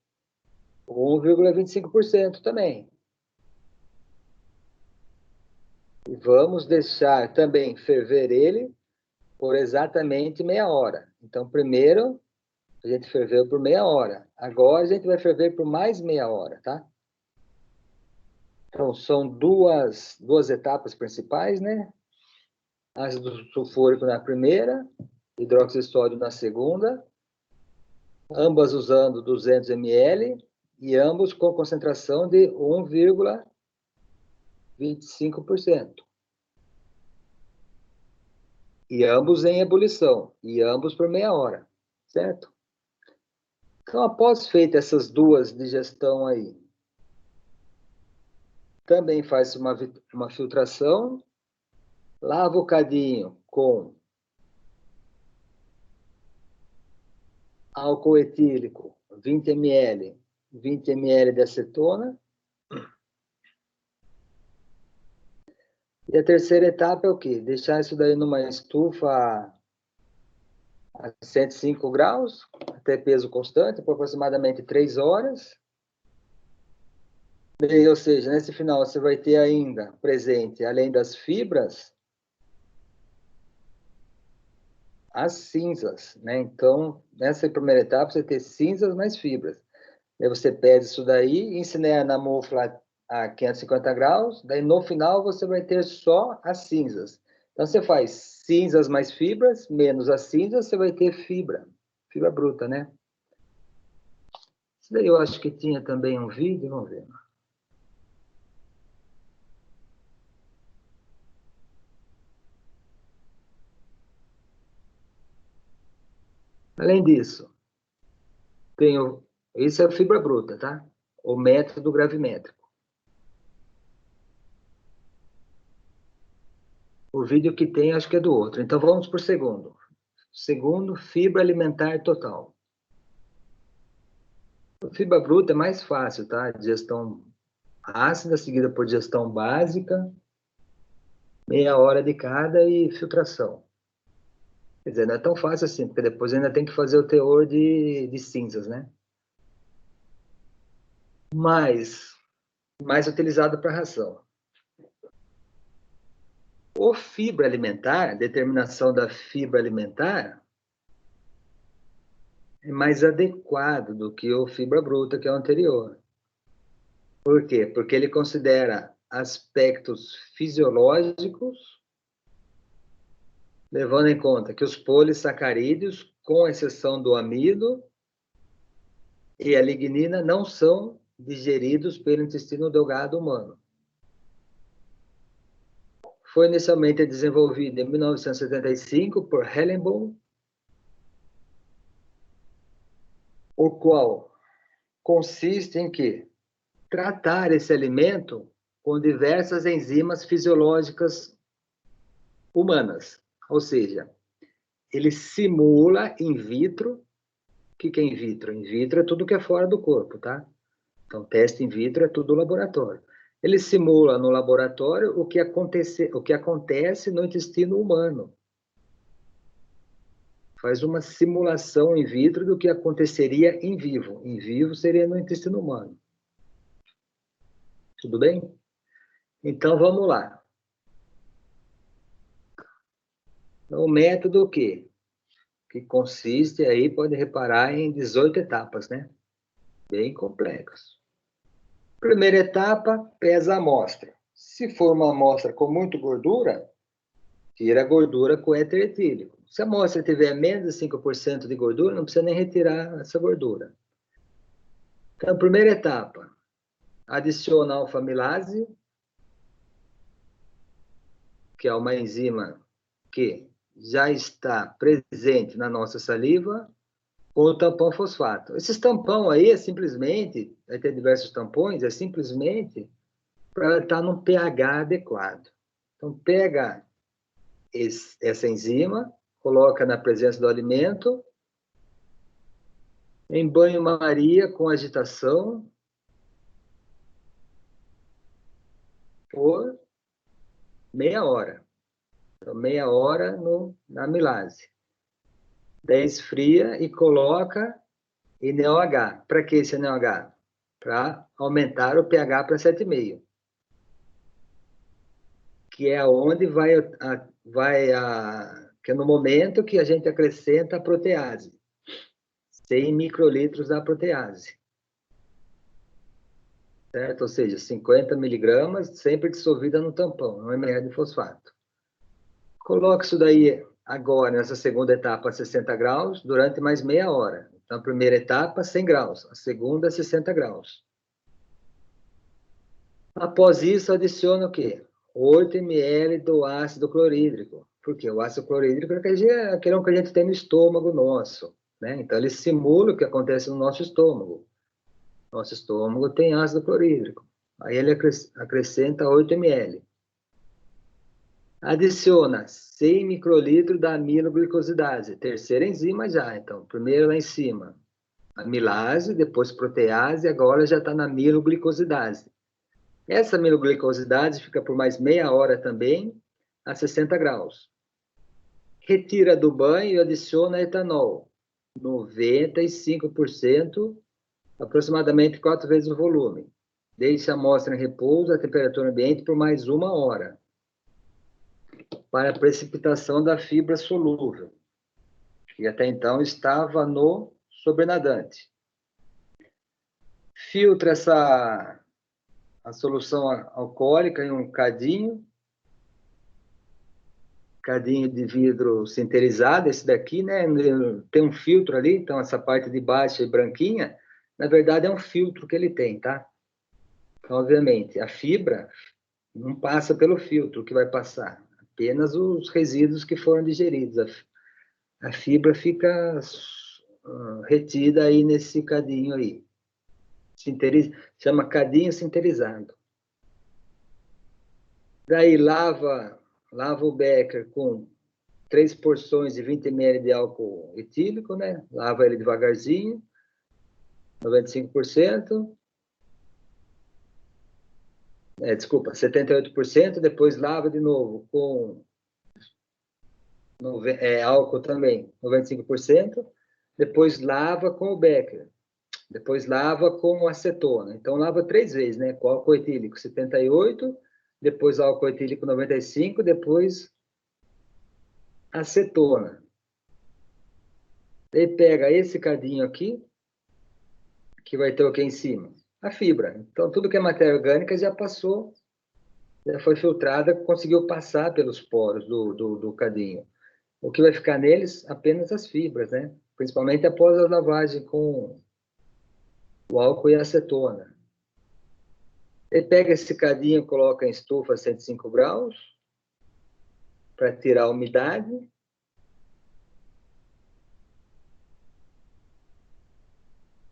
[SPEAKER 1] 1,25% também. E vamos deixar também ferver ele por exatamente meia hora. Então, primeiro, a gente ferveu por meia hora. Agora, a gente vai ferver por mais meia hora, tá? Então, são duas etapas principais, né? Ácido sulfúrico na primeira, hidróxido de sódio na segunda, ambas usando 200 ml e ambos com concentração de 1,25%. E ambos em ebulição, e ambos por meia hora, certo? Então, após feita essas duas digestão aí, também faz uma filtração, lava o cadinho com álcool etílico, 20 ml, 20 ml de acetona. E a terceira etapa é o quê? Deixar isso daí numa estufa a 105 graus, até peso constante, por aproximadamente 3 horas. E, ou seja, nesse final você vai ter ainda presente, além das fibras, as cinzas, né? Então, nessa primeira etapa, você tem cinzas mais fibras. Aí você pede isso daí, incinera na mufla a 550 graus, daí no final você vai ter só as cinzas. Então, você faz cinzas mais fibras, menos as cinzas, você vai ter fibra bruta, né? Isso daí eu acho que tinha também um vídeo, vamos ver. Além disso, isso é a fibra bruta, tá? O método gravimétrico. O vídeo que tem, acho que é do outro. Então, vamos por segundo. Segundo, fibra alimentar total. A fibra bruta é mais fácil, tá? Digestão ácida, seguida por digestão básica, meia hora de cada e filtração. Quer dizer, não é tão fácil assim, porque depois ainda tem que fazer o teor de cinzas, né? Mais utilizado para ração. O fibra alimentar, determinação da fibra alimentar, é mais adequado do que o fibra bruta, que é o anterior. Por quê? Porque ele considera aspectos fisiológicos, levando em conta que os polissacarídeos, com exceção do amido e a lignina, não são digeridos pelo intestino delgado humano. Foi inicialmente desenvolvido em 1975 por Hellenbaum, o qual consiste em que tratar esse alimento com diversas enzimas fisiológicas humanas. Ou seja, ele simula in vitro. O que é in vitro? In vitro é tudo que é fora do corpo, tá? Então, teste in vitro é tudo laboratório. Ele simula no laboratório o que acontece no intestino humano. Faz uma simulação in vitro do que aconteceria em vivo. Em vivo seria no intestino humano. Tudo bem? Então, vamos lá. O método o quê? Que consiste aí, pode reparar, em 18 etapas, né? Bem complexo. Primeira etapa, pesa a amostra. Se for uma amostra com muito gordura, tira a gordura com éter etílico. Se a amostra tiver menos de 5% de gordura, não precisa nem retirar essa gordura. Então, primeira etapa, adiciona a alfa-amilase, que é uma enzima que já está presente na nossa saliva, com o tampão fosfato. Esses tampão aí é simplesmente, vai ter diversos tampões, é simplesmente para ela estar num pH adequado. Então, pega essa enzima, coloca na presença do alimento, em banho-maria com agitação, por meia hora. Então, meia hora na amilase. Daí esfria e coloca NaOH. Para que esse NaOH? Para aumentar o pH para 7,5. Que é onde que é no momento que a gente acrescenta a protease. 100 microlitros da protease. Certo? Ou seja, 50 miligramas, sempre dissolvida no tampão, 1 ml de fosfato. Coloque isso daí agora, nessa segunda etapa, a 60 graus, durante mais meia hora. Então, a primeira etapa, 100 graus. A segunda, 60 graus. Após isso, adiciona o quê? 8 ml do ácido clorídrico. Por quê? O ácido clorídrico é aquele que a gente tem no estômago nosso, né? Então, ele simula o que acontece no nosso estômago. Nosso estômago tem ácido clorídrico. Aí ele acrescenta 8 ml. Adiciona 100 microlitros da amiloglucosidase, terceira enzima já. Então, primeiro lá em cima, amilase, depois protease, agora já está na amiloglucosidase. Essa amiloglucosidase fica por mais meia hora também, a 60 graus. Retira do banho e adiciona etanol, 95%, aproximadamente 4 vezes o volume. Deixe a amostra em repouso a temperatura ambiente por mais 1 hora, para a precipitação da fibra solúvel, que até então estava no sobrenadante. Filtra a solução alcoólica em um cadinho de vidro sinterizado, esse daqui, né? Tem um filtro ali, então essa parte de baixo é branquinha, na verdade é um filtro que ele tem, tá? Então, obviamente, a fibra não passa pelo filtro, que vai passar apenas os resíduos que foram digeridos. A fibra fica retida aí nesse cadinho aí. Chama cadinho sinterizado. Daí lava lava o becker com 3 porções de 20 ml de álcool etílico, né? Lava ele devagarzinho, 95%. Desculpa, 78%, depois lava de novo com álcool também, 95%, depois lava com o becker, depois lava com acetona. Então, lava 3 vezes, né? Com álcool etílico, 78%, depois álcool etílico, 95%, depois acetona. Ele pega esse cadinho aqui, que vai ter o que em cima? A fibra. Então, tudo que é matéria orgânica já passou, já foi filtrada, conseguiu passar pelos poros do cadinho. O que vai ficar neles? Apenas as fibras, né? Principalmente após a lavagem com o álcool e a acetona. Ele pega esse cadinho, coloca em estufa a 105 graus, para tirar a umidade.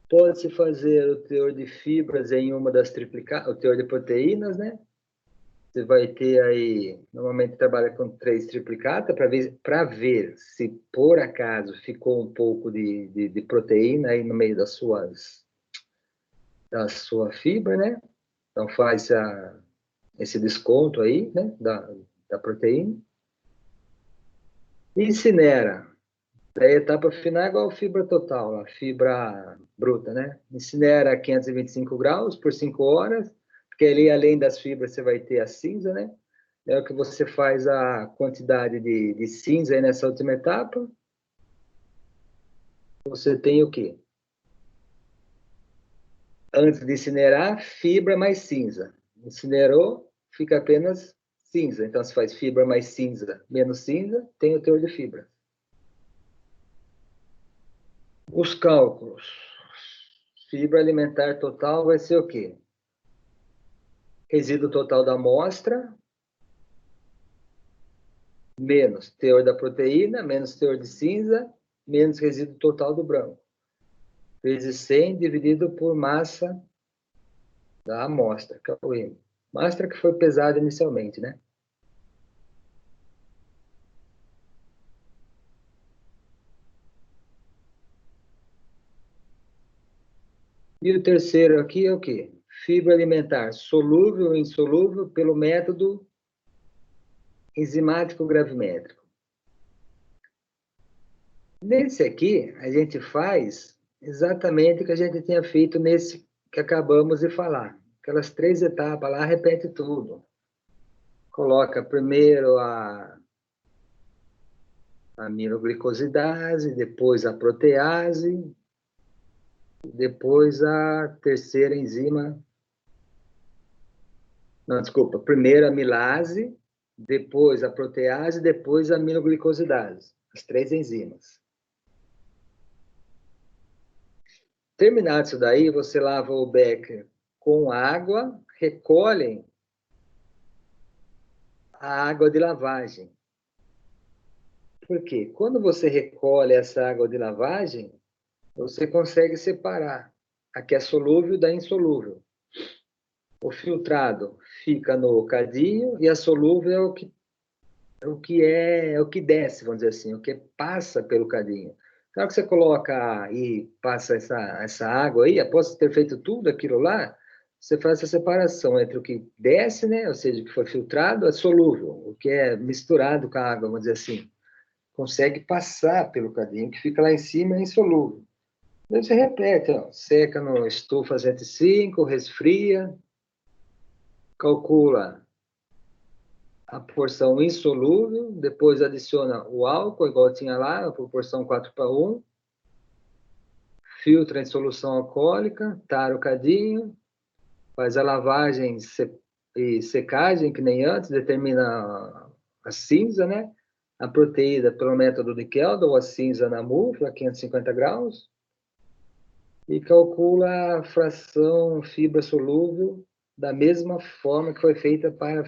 [SPEAKER 1] Pode-se fazer o teor de fibras em uma das triplicatas, o teor de proteínas, né? Você vai ter aí, normalmente trabalha com 3 triplicatas, para ver se por acaso ficou um pouco de proteína aí no meio da sua fibra, né? Então faz esse desconto aí, né? Da proteína. Incinera. A etapa final é igual a fibra total, a fibra bruta, né? Incinera a 525 graus por 5 horas, porque ali, além das fibras, você vai ter a cinza, né? É o que você faz a quantidade de cinza aí nessa última etapa. Você tem o quê? Antes de incinerar, fibra mais cinza. Incinerou, fica apenas cinza. Então, se faz fibra mais cinza menos cinza, tem o teor de fibra. Os cálculos. Fibra alimentar total vai ser o quê? Resíduo total da amostra, menos teor da proteína, menos teor de cinza, menos resíduo total do branco. Vezes 100 dividido por massa da amostra, que é o M. Amostra que foi pesada inicialmente, né? E o terceiro aqui é o quê? Fibra alimentar solúvel ou insolúvel pelo método enzimático gravimétrico. Nesse aqui, a gente faz exatamente o que a gente tinha feito nesse que acabamos de falar. Aquelas 3 etapas lá, repete tudo. Coloca primeiro a aminoglicosidase, depois a protease, depois a terceira enzima. Não, desculpa. Primeiro a amilase, depois a protease, depois a aminoglicosidase. As 3 enzimas. Terminado isso daí, você lava o becker com água, recolhe a água de lavagem. Por quê? Quando você recolhe essa água de lavagem, você consegue separar a que é solúvel da insolúvel. O filtrado fica no cadinho e a solúvel é o que desce, vamos dizer assim, o que passa pelo cadinho. Na hora que você coloca e passa essa água aí, após ter feito tudo aquilo lá, você faz essa separação entre o que desce, né, ou seja, o que foi filtrado, é solúvel, o que é misturado com a água, vamos dizer assim. Consegue passar pelo cadinho, que fica lá em cima, é insolúvel. Daí você repete, ó, seca no estufa 105, resfria, calcula a porção insolúvel, depois adiciona o álcool, igual tinha lá, a proporção 4:1, filtra em solução alcoólica, tara o cadinho, faz a lavagem e secagem, que nem antes, determina a cinza, né? A proteína pelo método de Kelda, ou a cinza na mufla, 550 graus, e calcula a fração fibra solúvel da mesma forma que foi feita para a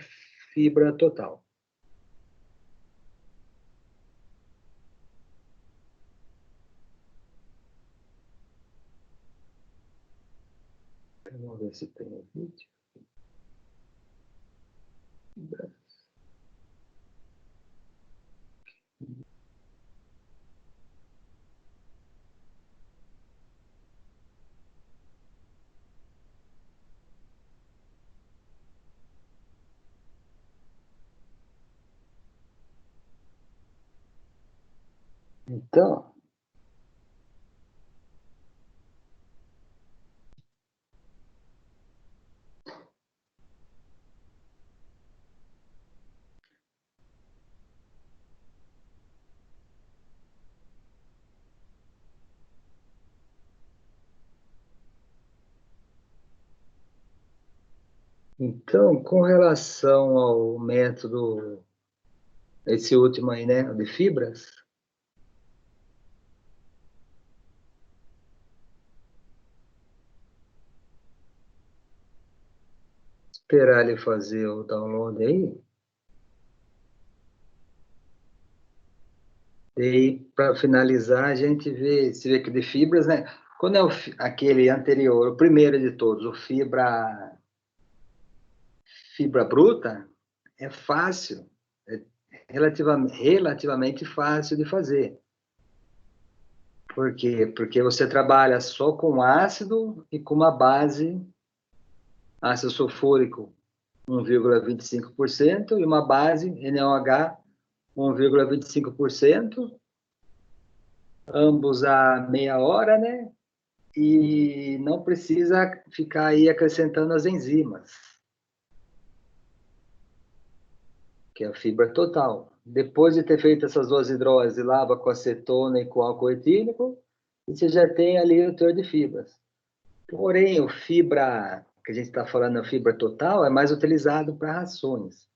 [SPEAKER 1] fibra total. Vamos ver se tem vídeo. Então, com relação ao método, esse último aí, né, de fibras, esperar ele fazer o download aí. E para finalizar, a gente vê, se vê que de fibras, né? Quando é aquele anterior, o primeiro de todos, o fibra bruta, é fácil, é relativamente fácil de fazer. Por quê? Porque você trabalha só com ácido e com uma base, ácido sulfúrico 1,25% e uma base NaOH 1,25%, ambos a meia hora, né? E não precisa ficar aí acrescentando as enzimas, que é a fibra total. Depois de ter feito essas duas hidrólise, lava com acetona e com álcool etílico, e você já tem ali o teor de fibras. Porém, o fibra, que a gente está falando, a fibra total, é mais utilizado para rações.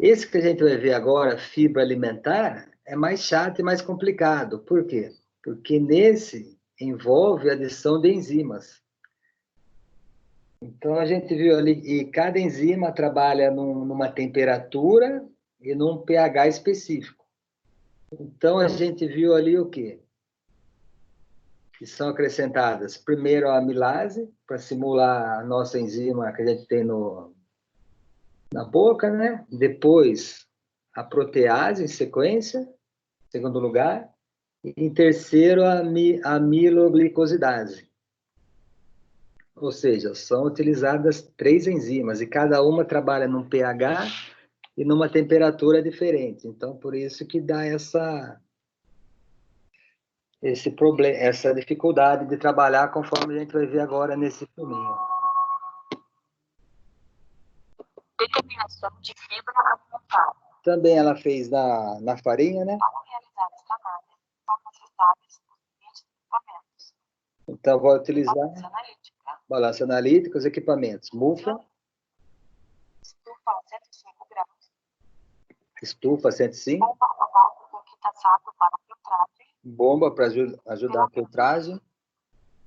[SPEAKER 1] Esse que a gente vai ver agora, fibra alimentar, é mais chato e mais complicado. Por quê? Porque nesse envolve a adição de enzimas. Então, a gente viu ali, e cada enzima trabalha numa temperatura e num pH específico. Então, a gente viu ali o quê? Que são acrescentadas, primeiro, a amilase, para simular a nossa enzima que a gente tem na boca, né? Depois, a protease, em sequência, em segundo lugar. E, em terceiro, a amiloglicosidase. Ou seja, são utilizadas 3 enzimas, e cada uma trabalha num pH e numa temperatura diferente. Então, por isso que dá esse problema, essa dificuldade de trabalhar, conforme a gente vai ver agora nesse filminho.
[SPEAKER 2] Determinação de fibra alimentar.
[SPEAKER 1] Também ela fez na farinha, né?
[SPEAKER 2] Para realizar esta análise, são necessários os seguintes equipamentos:
[SPEAKER 1] Então, vai utilizar
[SPEAKER 2] balança analítica,
[SPEAKER 1] os equipamentos. Mufa,
[SPEAKER 2] estufa a 105 graus,
[SPEAKER 1] estufa 105,
[SPEAKER 2] bomba oval com quitaçado para filtragem,
[SPEAKER 1] bomba para ajudar a filtragem,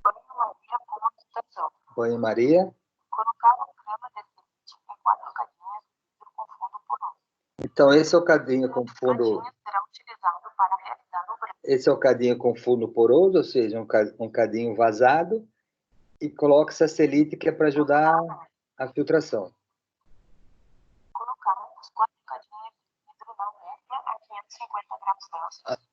[SPEAKER 2] banho-maria com agitação.
[SPEAKER 1] banho-maria.
[SPEAKER 2] Colocar uma crema de leite em 4 cadinhas de vidro com fundo poroso.
[SPEAKER 1] Então, esse é o cadinho com fundo.
[SPEAKER 2] Cadinha será utilizado para realizar o branco.
[SPEAKER 1] Esse é o cadinho com fundo poroso, ou seja, um cadinho vazado, e coloca essa selite que é para ajudar a filtração.
[SPEAKER 2] Colocar os 4 cadinhas de vidro na mufla a 550 graus Celsius.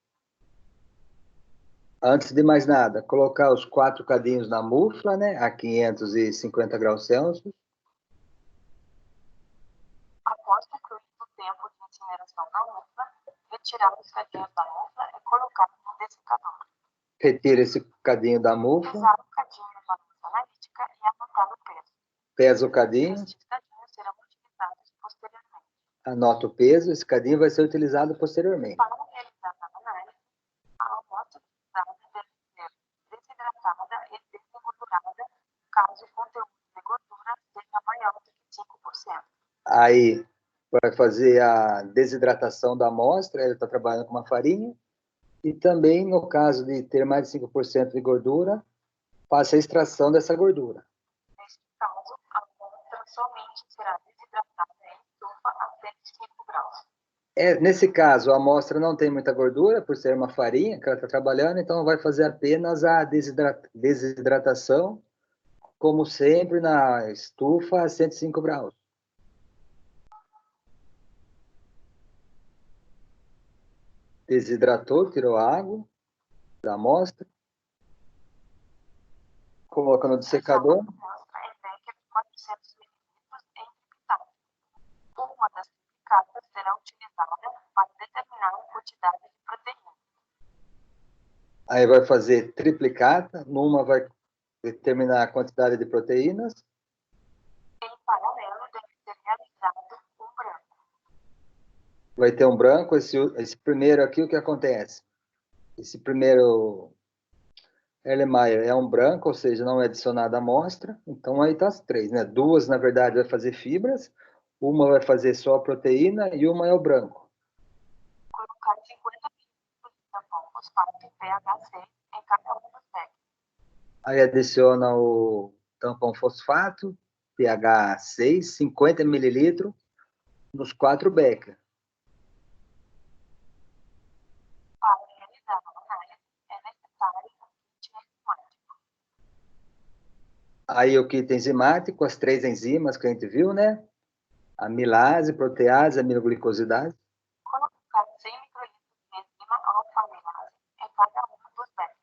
[SPEAKER 1] Antes de mais nada, colocar os 4 cadinhos na mufla, né, a 550 graus Celsius.
[SPEAKER 2] Após concluir o tempo de incineração na mufla, retirar os cadinhos da mufla e colocar no dessecador.
[SPEAKER 1] Retira esse cadinho da mufla.
[SPEAKER 2] Pesar o cadinho na balança analítica e anotar o peso.
[SPEAKER 1] Pesa o cadinho.
[SPEAKER 2] Estes cadinhos serão utilizados posteriormente.
[SPEAKER 1] Anota o peso, esse cadinho vai ser utilizado posteriormente.
[SPEAKER 2] Para realizar a análise, a amostra utilizada deve ser desidratada e desengordurada, caso o conteúdo de gordura seja maior do que 5%.
[SPEAKER 1] Aí, vai fazer a desidratação da amostra, ele está trabalhando com uma farinha, e também, no caso de ter mais de 5% de gordura, faça a extração dessa gordura.
[SPEAKER 2] Neste caso, a amostra somente será desidratada em estufa a 105 graus.
[SPEAKER 1] Nesse caso, a amostra não tem muita gordura, por ser uma farinha que ela está trabalhando, então vai fazer apenas a desidratação, como sempre, na estufa a 105 graus. Desidratou, tirou a água da amostra, coloca no dessecador.
[SPEAKER 2] A amostra é becker de 400 ml em pipetado. Uma das picadas será utilizada para determinar a quantidade de proteína.
[SPEAKER 1] Aí vai fazer triplicata, numa vai determinar a quantidade de proteínas.
[SPEAKER 2] Em paralelo, deve ser realizado um branco.
[SPEAKER 1] Vai ter um branco, esse primeiro aqui, o que acontece? Esse primeiro Erlenmeyer é um branco, ou seja, não é adicionada a amostra, então aí tá as três, né? Duas, na verdade, vai fazer fibras, uma vai fazer só a proteína e uma é o branco.
[SPEAKER 2] Colocar 50 ml de tampão fosfato PHC em cada um dos becos.
[SPEAKER 1] Aí adiciona o tampão fosfato, pH 6, 50 ml, nos 4 becas.
[SPEAKER 2] Para realizar a análise, é necessário um kit enzimático.
[SPEAKER 1] Aí o kit enzimático, as 3 enzimas que a gente viu, né? Amilase, protease, aminoglicosidas.
[SPEAKER 2] Colocar 100 microlitros de enzima alfa-amilase em cada um dos becos.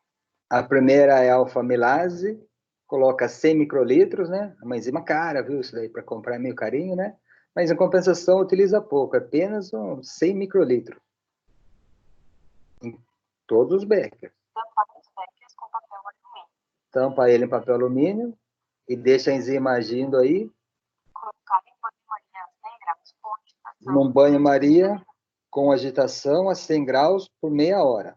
[SPEAKER 1] A primeira é a alfa-amilase, coloca 100 microlitros, né? É uma enzima cara, viu? Isso daí para comprar é meio carinho, né? Mas em compensação utiliza pouco, apenas 100 microlitros. Em todos os becos.
[SPEAKER 2] Tampar os becos com papel alumínio.
[SPEAKER 1] Tampa ele em papel alumínio e deixa a enzima agindo aí.
[SPEAKER 2] Colocar em banho-maria a 100 graus com agitação.
[SPEAKER 1] Num banho-maria com agitação a 100 graus por meia hora.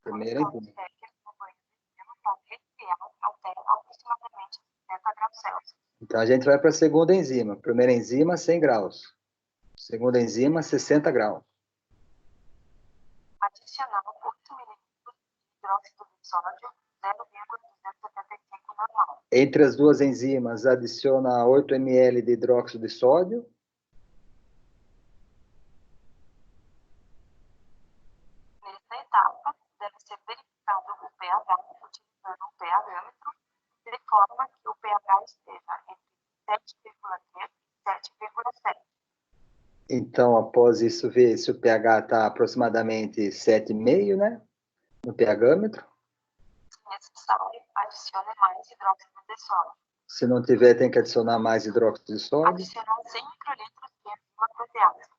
[SPEAKER 1] Primeira
[SPEAKER 2] Colocar os
[SPEAKER 1] enzima.
[SPEAKER 2] becos no banho de gelo para resfriar até aproximadamente 60 graus Celsius.
[SPEAKER 1] Então a gente vai para a segunda enzima. Primeira enzima, 100 graus. Segunda enzima, 60 graus.
[SPEAKER 2] Adicionar 8 ml de hidróxido de sódio, 0,275 normal.
[SPEAKER 1] Entre as duas enzimas, adiciona 8 ml de hidróxido de sódio.
[SPEAKER 2] Nesta etapa, deve ser verificado o pH utilizando um pH-metro, de forma que o pH esteja entre 7,3 e 7,7.
[SPEAKER 1] Então, após isso, ver se o pH está aproximadamente 7,5, né? No pH-metro.
[SPEAKER 2] Se necessário, adicione mais hidróxido de sódio.
[SPEAKER 1] Se não tiver, tem que adicionar mais hidróxido de sódio.
[SPEAKER 2] Adicionar 100 microlitros de enzima protease.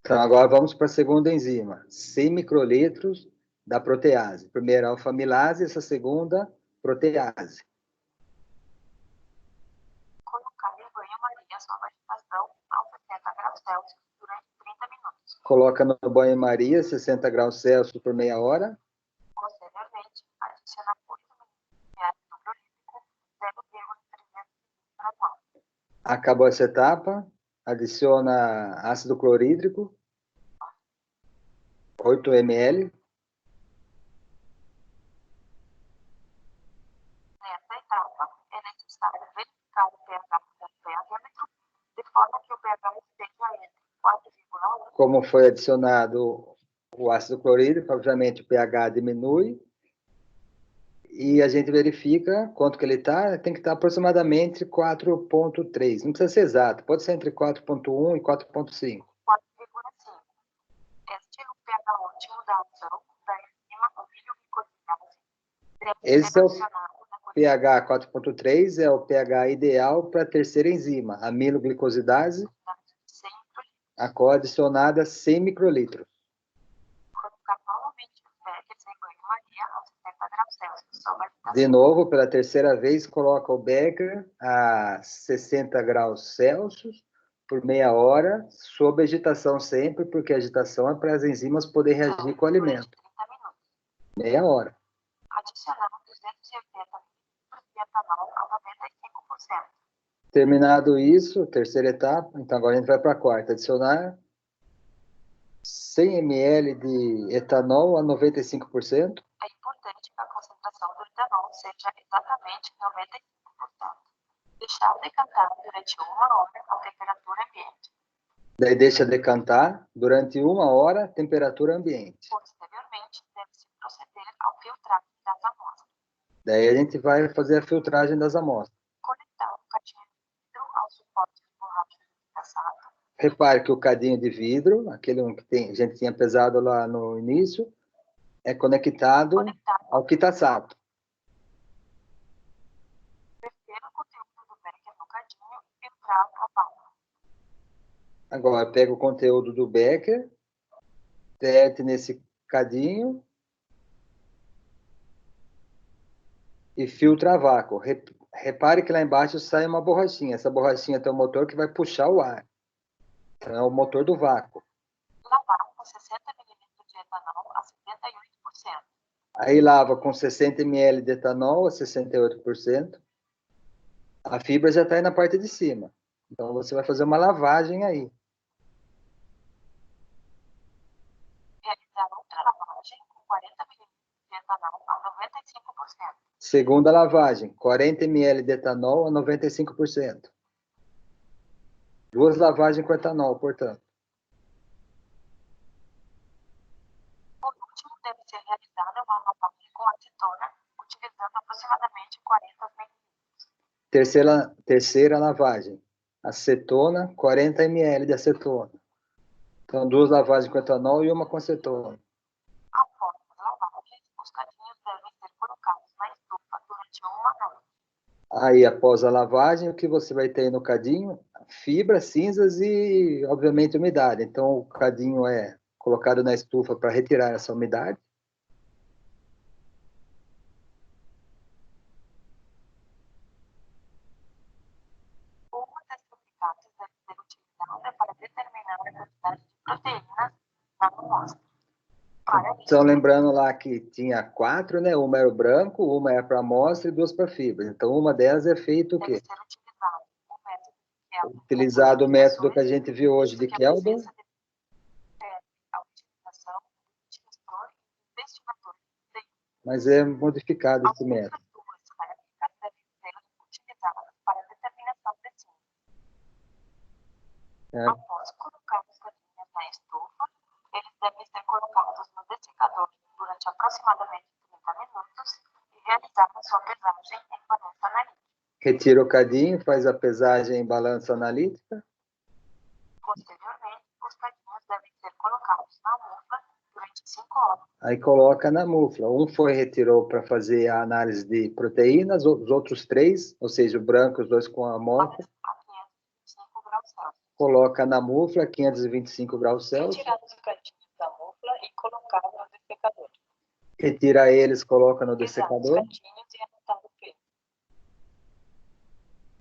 [SPEAKER 1] Então, agora vamos para a segunda enzima. 100 microlitros da protease. Primeira alfa-amilase, essa segunda, protease.
[SPEAKER 2] Colocar em banho-maria sob agitação a 60 graus Celsius durante 30 minutos.
[SPEAKER 1] Coloca no banho-maria, 60 graus Celsius por meia hora.
[SPEAKER 2] Posteriormente, adicionar 8 ml de ácido clorídrico, 0,300 normal.
[SPEAKER 1] Acabou essa etapa, adiciona ácido clorídrico, 8 ml.
[SPEAKER 2] Nessa etapa, é necessário verificar o pH com o pH-metro, de forma que o pH esteja entre 4,1.
[SPEAKER 1] Como foi adicionado o ácido clorídrico, obviamente o pH diminui. E a gente verifica quanto que ele está, tem que estar aproximadamente 4,3. Não precisa ser exato, pode ser entre 4,1 e 4,5.
[SPEAKER 2] 4,5. Este é o pH ótimo da ação da enzima aminoglicosídase.
[SPEAKER 1] Esse é o pH 4,3, é o pH ideal para a terceira enzima, a aminoglicosídase, a qual é adicionada 100 microlitros.
[SPEAKER 2] Colocar novamente os becos em banho-maria a 60 graus Celsius, sob agitação.
[SPEAKER 1] De novo, pela terceira vez, coloca o becker a 60 graus Celsius por meia hora, sob agitação sempre, porque a agitação é para as enzimas poderem reagir com o alimento.
[SPEAKER 2] 30 minutos.
[SPEAKER 1] Meia hora.
[SPEAKER 2] Adicionar 280 ml de etanol a 95%.
[SPEAKER 1] Terminado isso, terceira etapa, então agora a gente vai para a quarta. Adicionar 100 ml de etanol a 95%.
[SPEAKER 2] É importante que a concentração do etanol seja exatamente 95%. Deixar decantar durante 1 hora a temperatura ambiente.
[SPEAKER 1] Daí deixa decantar durante 1 hora, temperatura ambiente.
[SPEAKER 2] Posteriormente, deve-se proceder ao filtragem das amostras.
[SPEAKER 1] Daí a gente vai fazer a filtragem das amostras.
[SPEAKER 2] Conectar o cadinho de vidro ao suporte de borracha de desgraçado.
[SPEAKER 1] Repare que o cadinho de vidro, aquele que a gente tinha pesado lá no início, é conectado ao Kitasato.
[SPEAKER 2] Verter o conteúdo do becker no cadinho e filtrar a válvula.
[SPEAKER 1] Agora, pega o conteúdo do becker, verte nesse cadinho e filtra a vácuo. Repare que lá embaixo sai uma borrachinha. Essa borrachinha tem um motor que vai puxar o ar. Então, é o motor do vácuo.
[SPEAKER 2] Lavar com 60 ml de etanol a 78%.
[SPEAKER 1] Aí lava com 60 ml de etanol a 68%. A fibra já está aí na parte de cima. Então, você vai fazer uma lavagem aí.
[SPEAKER 2] Realizar outra lavagem com 40 ml de etanol a 95%.
[SPEAKER 1] Segunda lavagem, 40 ml de etanol a 95%. Duas lavagens com etanol, portanto.
[SPEAKER 2] Por último, deve ser realizada uma lavagem com acetona, utilizando aproximadamente 40 ml.
[SPEAKER 1] Terceira lavagem, acetona, 40 ml de acetona. Então, duas lavagens com etanol e uma com acetona.
[SPEAKER 2] Após as lavagens, os cadinhos devem ser colocados na estufa durante uma noite.
[SPEAKER 1] Aí, após a lavagem, o que você vai ter no cadinho? Fibra, cinzas e, obviamente, umidade. Então, o cadinho é colocado na estufa para retirar essa umidade.
[SPEAKER 2] Uma das suplicatas deve ser utilizada para determinar a quantidade de proteínas na amostra.
[SPEAKER 1] Então, lembrando lá que tinha 4, né? Uma era o branco, uma era para amostra e duas para fibra. Então, uma delas é feito o quê? Utilizado o método que a gente viu hoje de Kelvin. Mas é modificado esse método.
[SPEAKER 2] Após colocar os cadinhos na estufa, eles devem ser colocados no dessecador durante aproximadamente 30 minutos e realizar a sua pesagem em balança analítica.
[SPEAKER 1] Retira o cadinho, faz a pesagem em balança analítica.
[SPEAKER 2] Posteriormente, os cadinhos devem ser colocados na mufla durante 5 horas.
[SPEAKER 1] Aí coloca na mufla. Um retirou para fazer a análise de proteínas, os outros 3, ou seja, o branco, os dois com a amostra, coloca na mufla, 525 graus Celsius.
[SPEAKER 2] Retirar os cadinhos da mufla e colocar no dessecador.
[SPEAKER 1] Retira eles, coloca no dessecador.
[SPEAKER 2] Pesar os cadinhos e anotar o peso.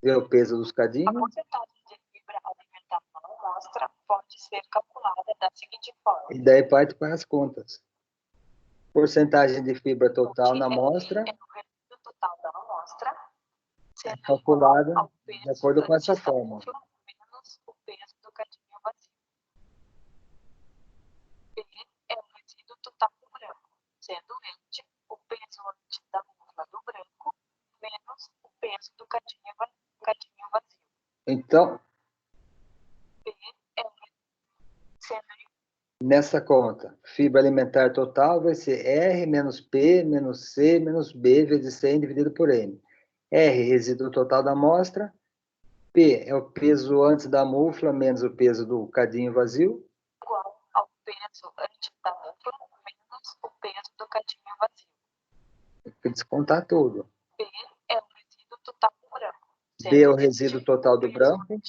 [SPEAKER 1] Vê o peso dos cadinhos.
[SPEAKER 2] A porcentagem de fibra alimentar na amostra pode ser calculada da seguinte forma.
[SPEAKER 1] E daí parte para as contas. Porcentagem de fibra total na amostra.
[SPEAKER 2] O resíduo total da amostra
[SPEAKER 1] É calculada de acordo com essa fórmula.
[SPEAKER 2] Menos o peso do cadinho vazio. P é o resíduo total do branco, sendo este o peso antes da mufla do branco menos o peso do cadinho vazio.
[SPEAKER 1] Então,
[SPEAKER 2] P é o sendo
[SPEAKER 1] nessa conta, fibra alimentar total vai ser R menos P menos C menos B vezes 100 dividido por M. R, resíduo total da amostra. P é o peso antes da mufla menos o peso do cadinho vazio.
[SPEAKER 2] Igual ao peso antes da mufla menos o peso do cadinho vazio.
[SPEAKER 1] Tem que descontar tudo.
[SPEAKER 2] B é o resíduo total do branco.
[SPEAKER 1] B é o resíduo total do branco.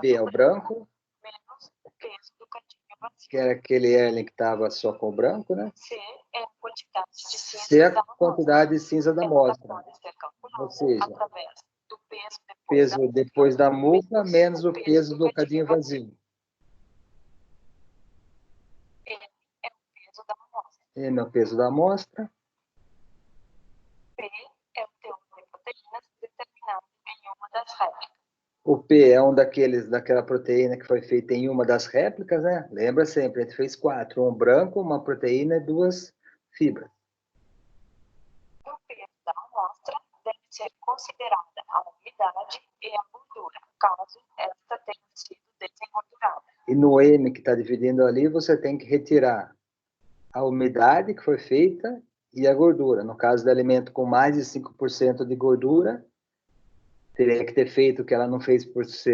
[SPEAKER 1] B é o branco.
[SPEAKER 2] Menos o peso do cadinho vazio.
[SPEAKER 1] Que era aquele Erlen que estava só com o branco, né?
[SPEAKER 2] C é a quantidade de cinza
[SPEAKER 1] C é a quantidade de cinza da amostra.
[SPEAKER 2] Pode ser calculada
[SPEAKER 1] Ou seja,
[SPEAKER 2] através do
[SPEAKER 1] peso depois da mufla menos o peso do cadinho vazio.
[SPEAKER 2] M é o peso da amostra.
[SPEAKER 1] M é o peso da amostra.
[SPEAKER 2] P é o teor de proteínas determinado em uma das réplicas.
[SPEAKER 1] O P é daquela proteína que foi feita em uma das réplicas, né? Lembra sempre, a gente fez 4. Um branco, uma proteína e 2 fibras.
[SPEAKER 2] O peso da amostra deve ser considerada a umidade e a gordura, caso esta tenha sido desengordurada.
[SPEAKER 1] E no M que está dividindo ali, você tem que retirar a umidade que foi feita e a gordura. No caso do alimento com mais de 5% de gordura, teria que ter feito o que ela não fez por se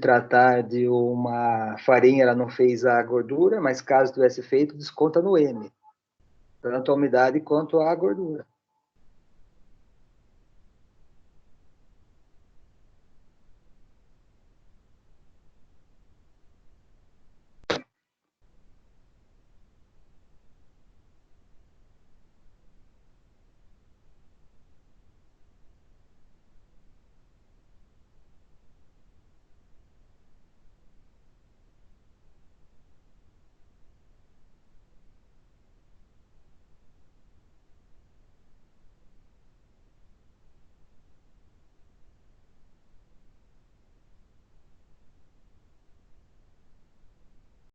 [SPEAKER 1] tratar de uma farinha, ela não fez a gordura, mas caso tivesse feito, desconta no M. Tanto a umidade quanto a gordura.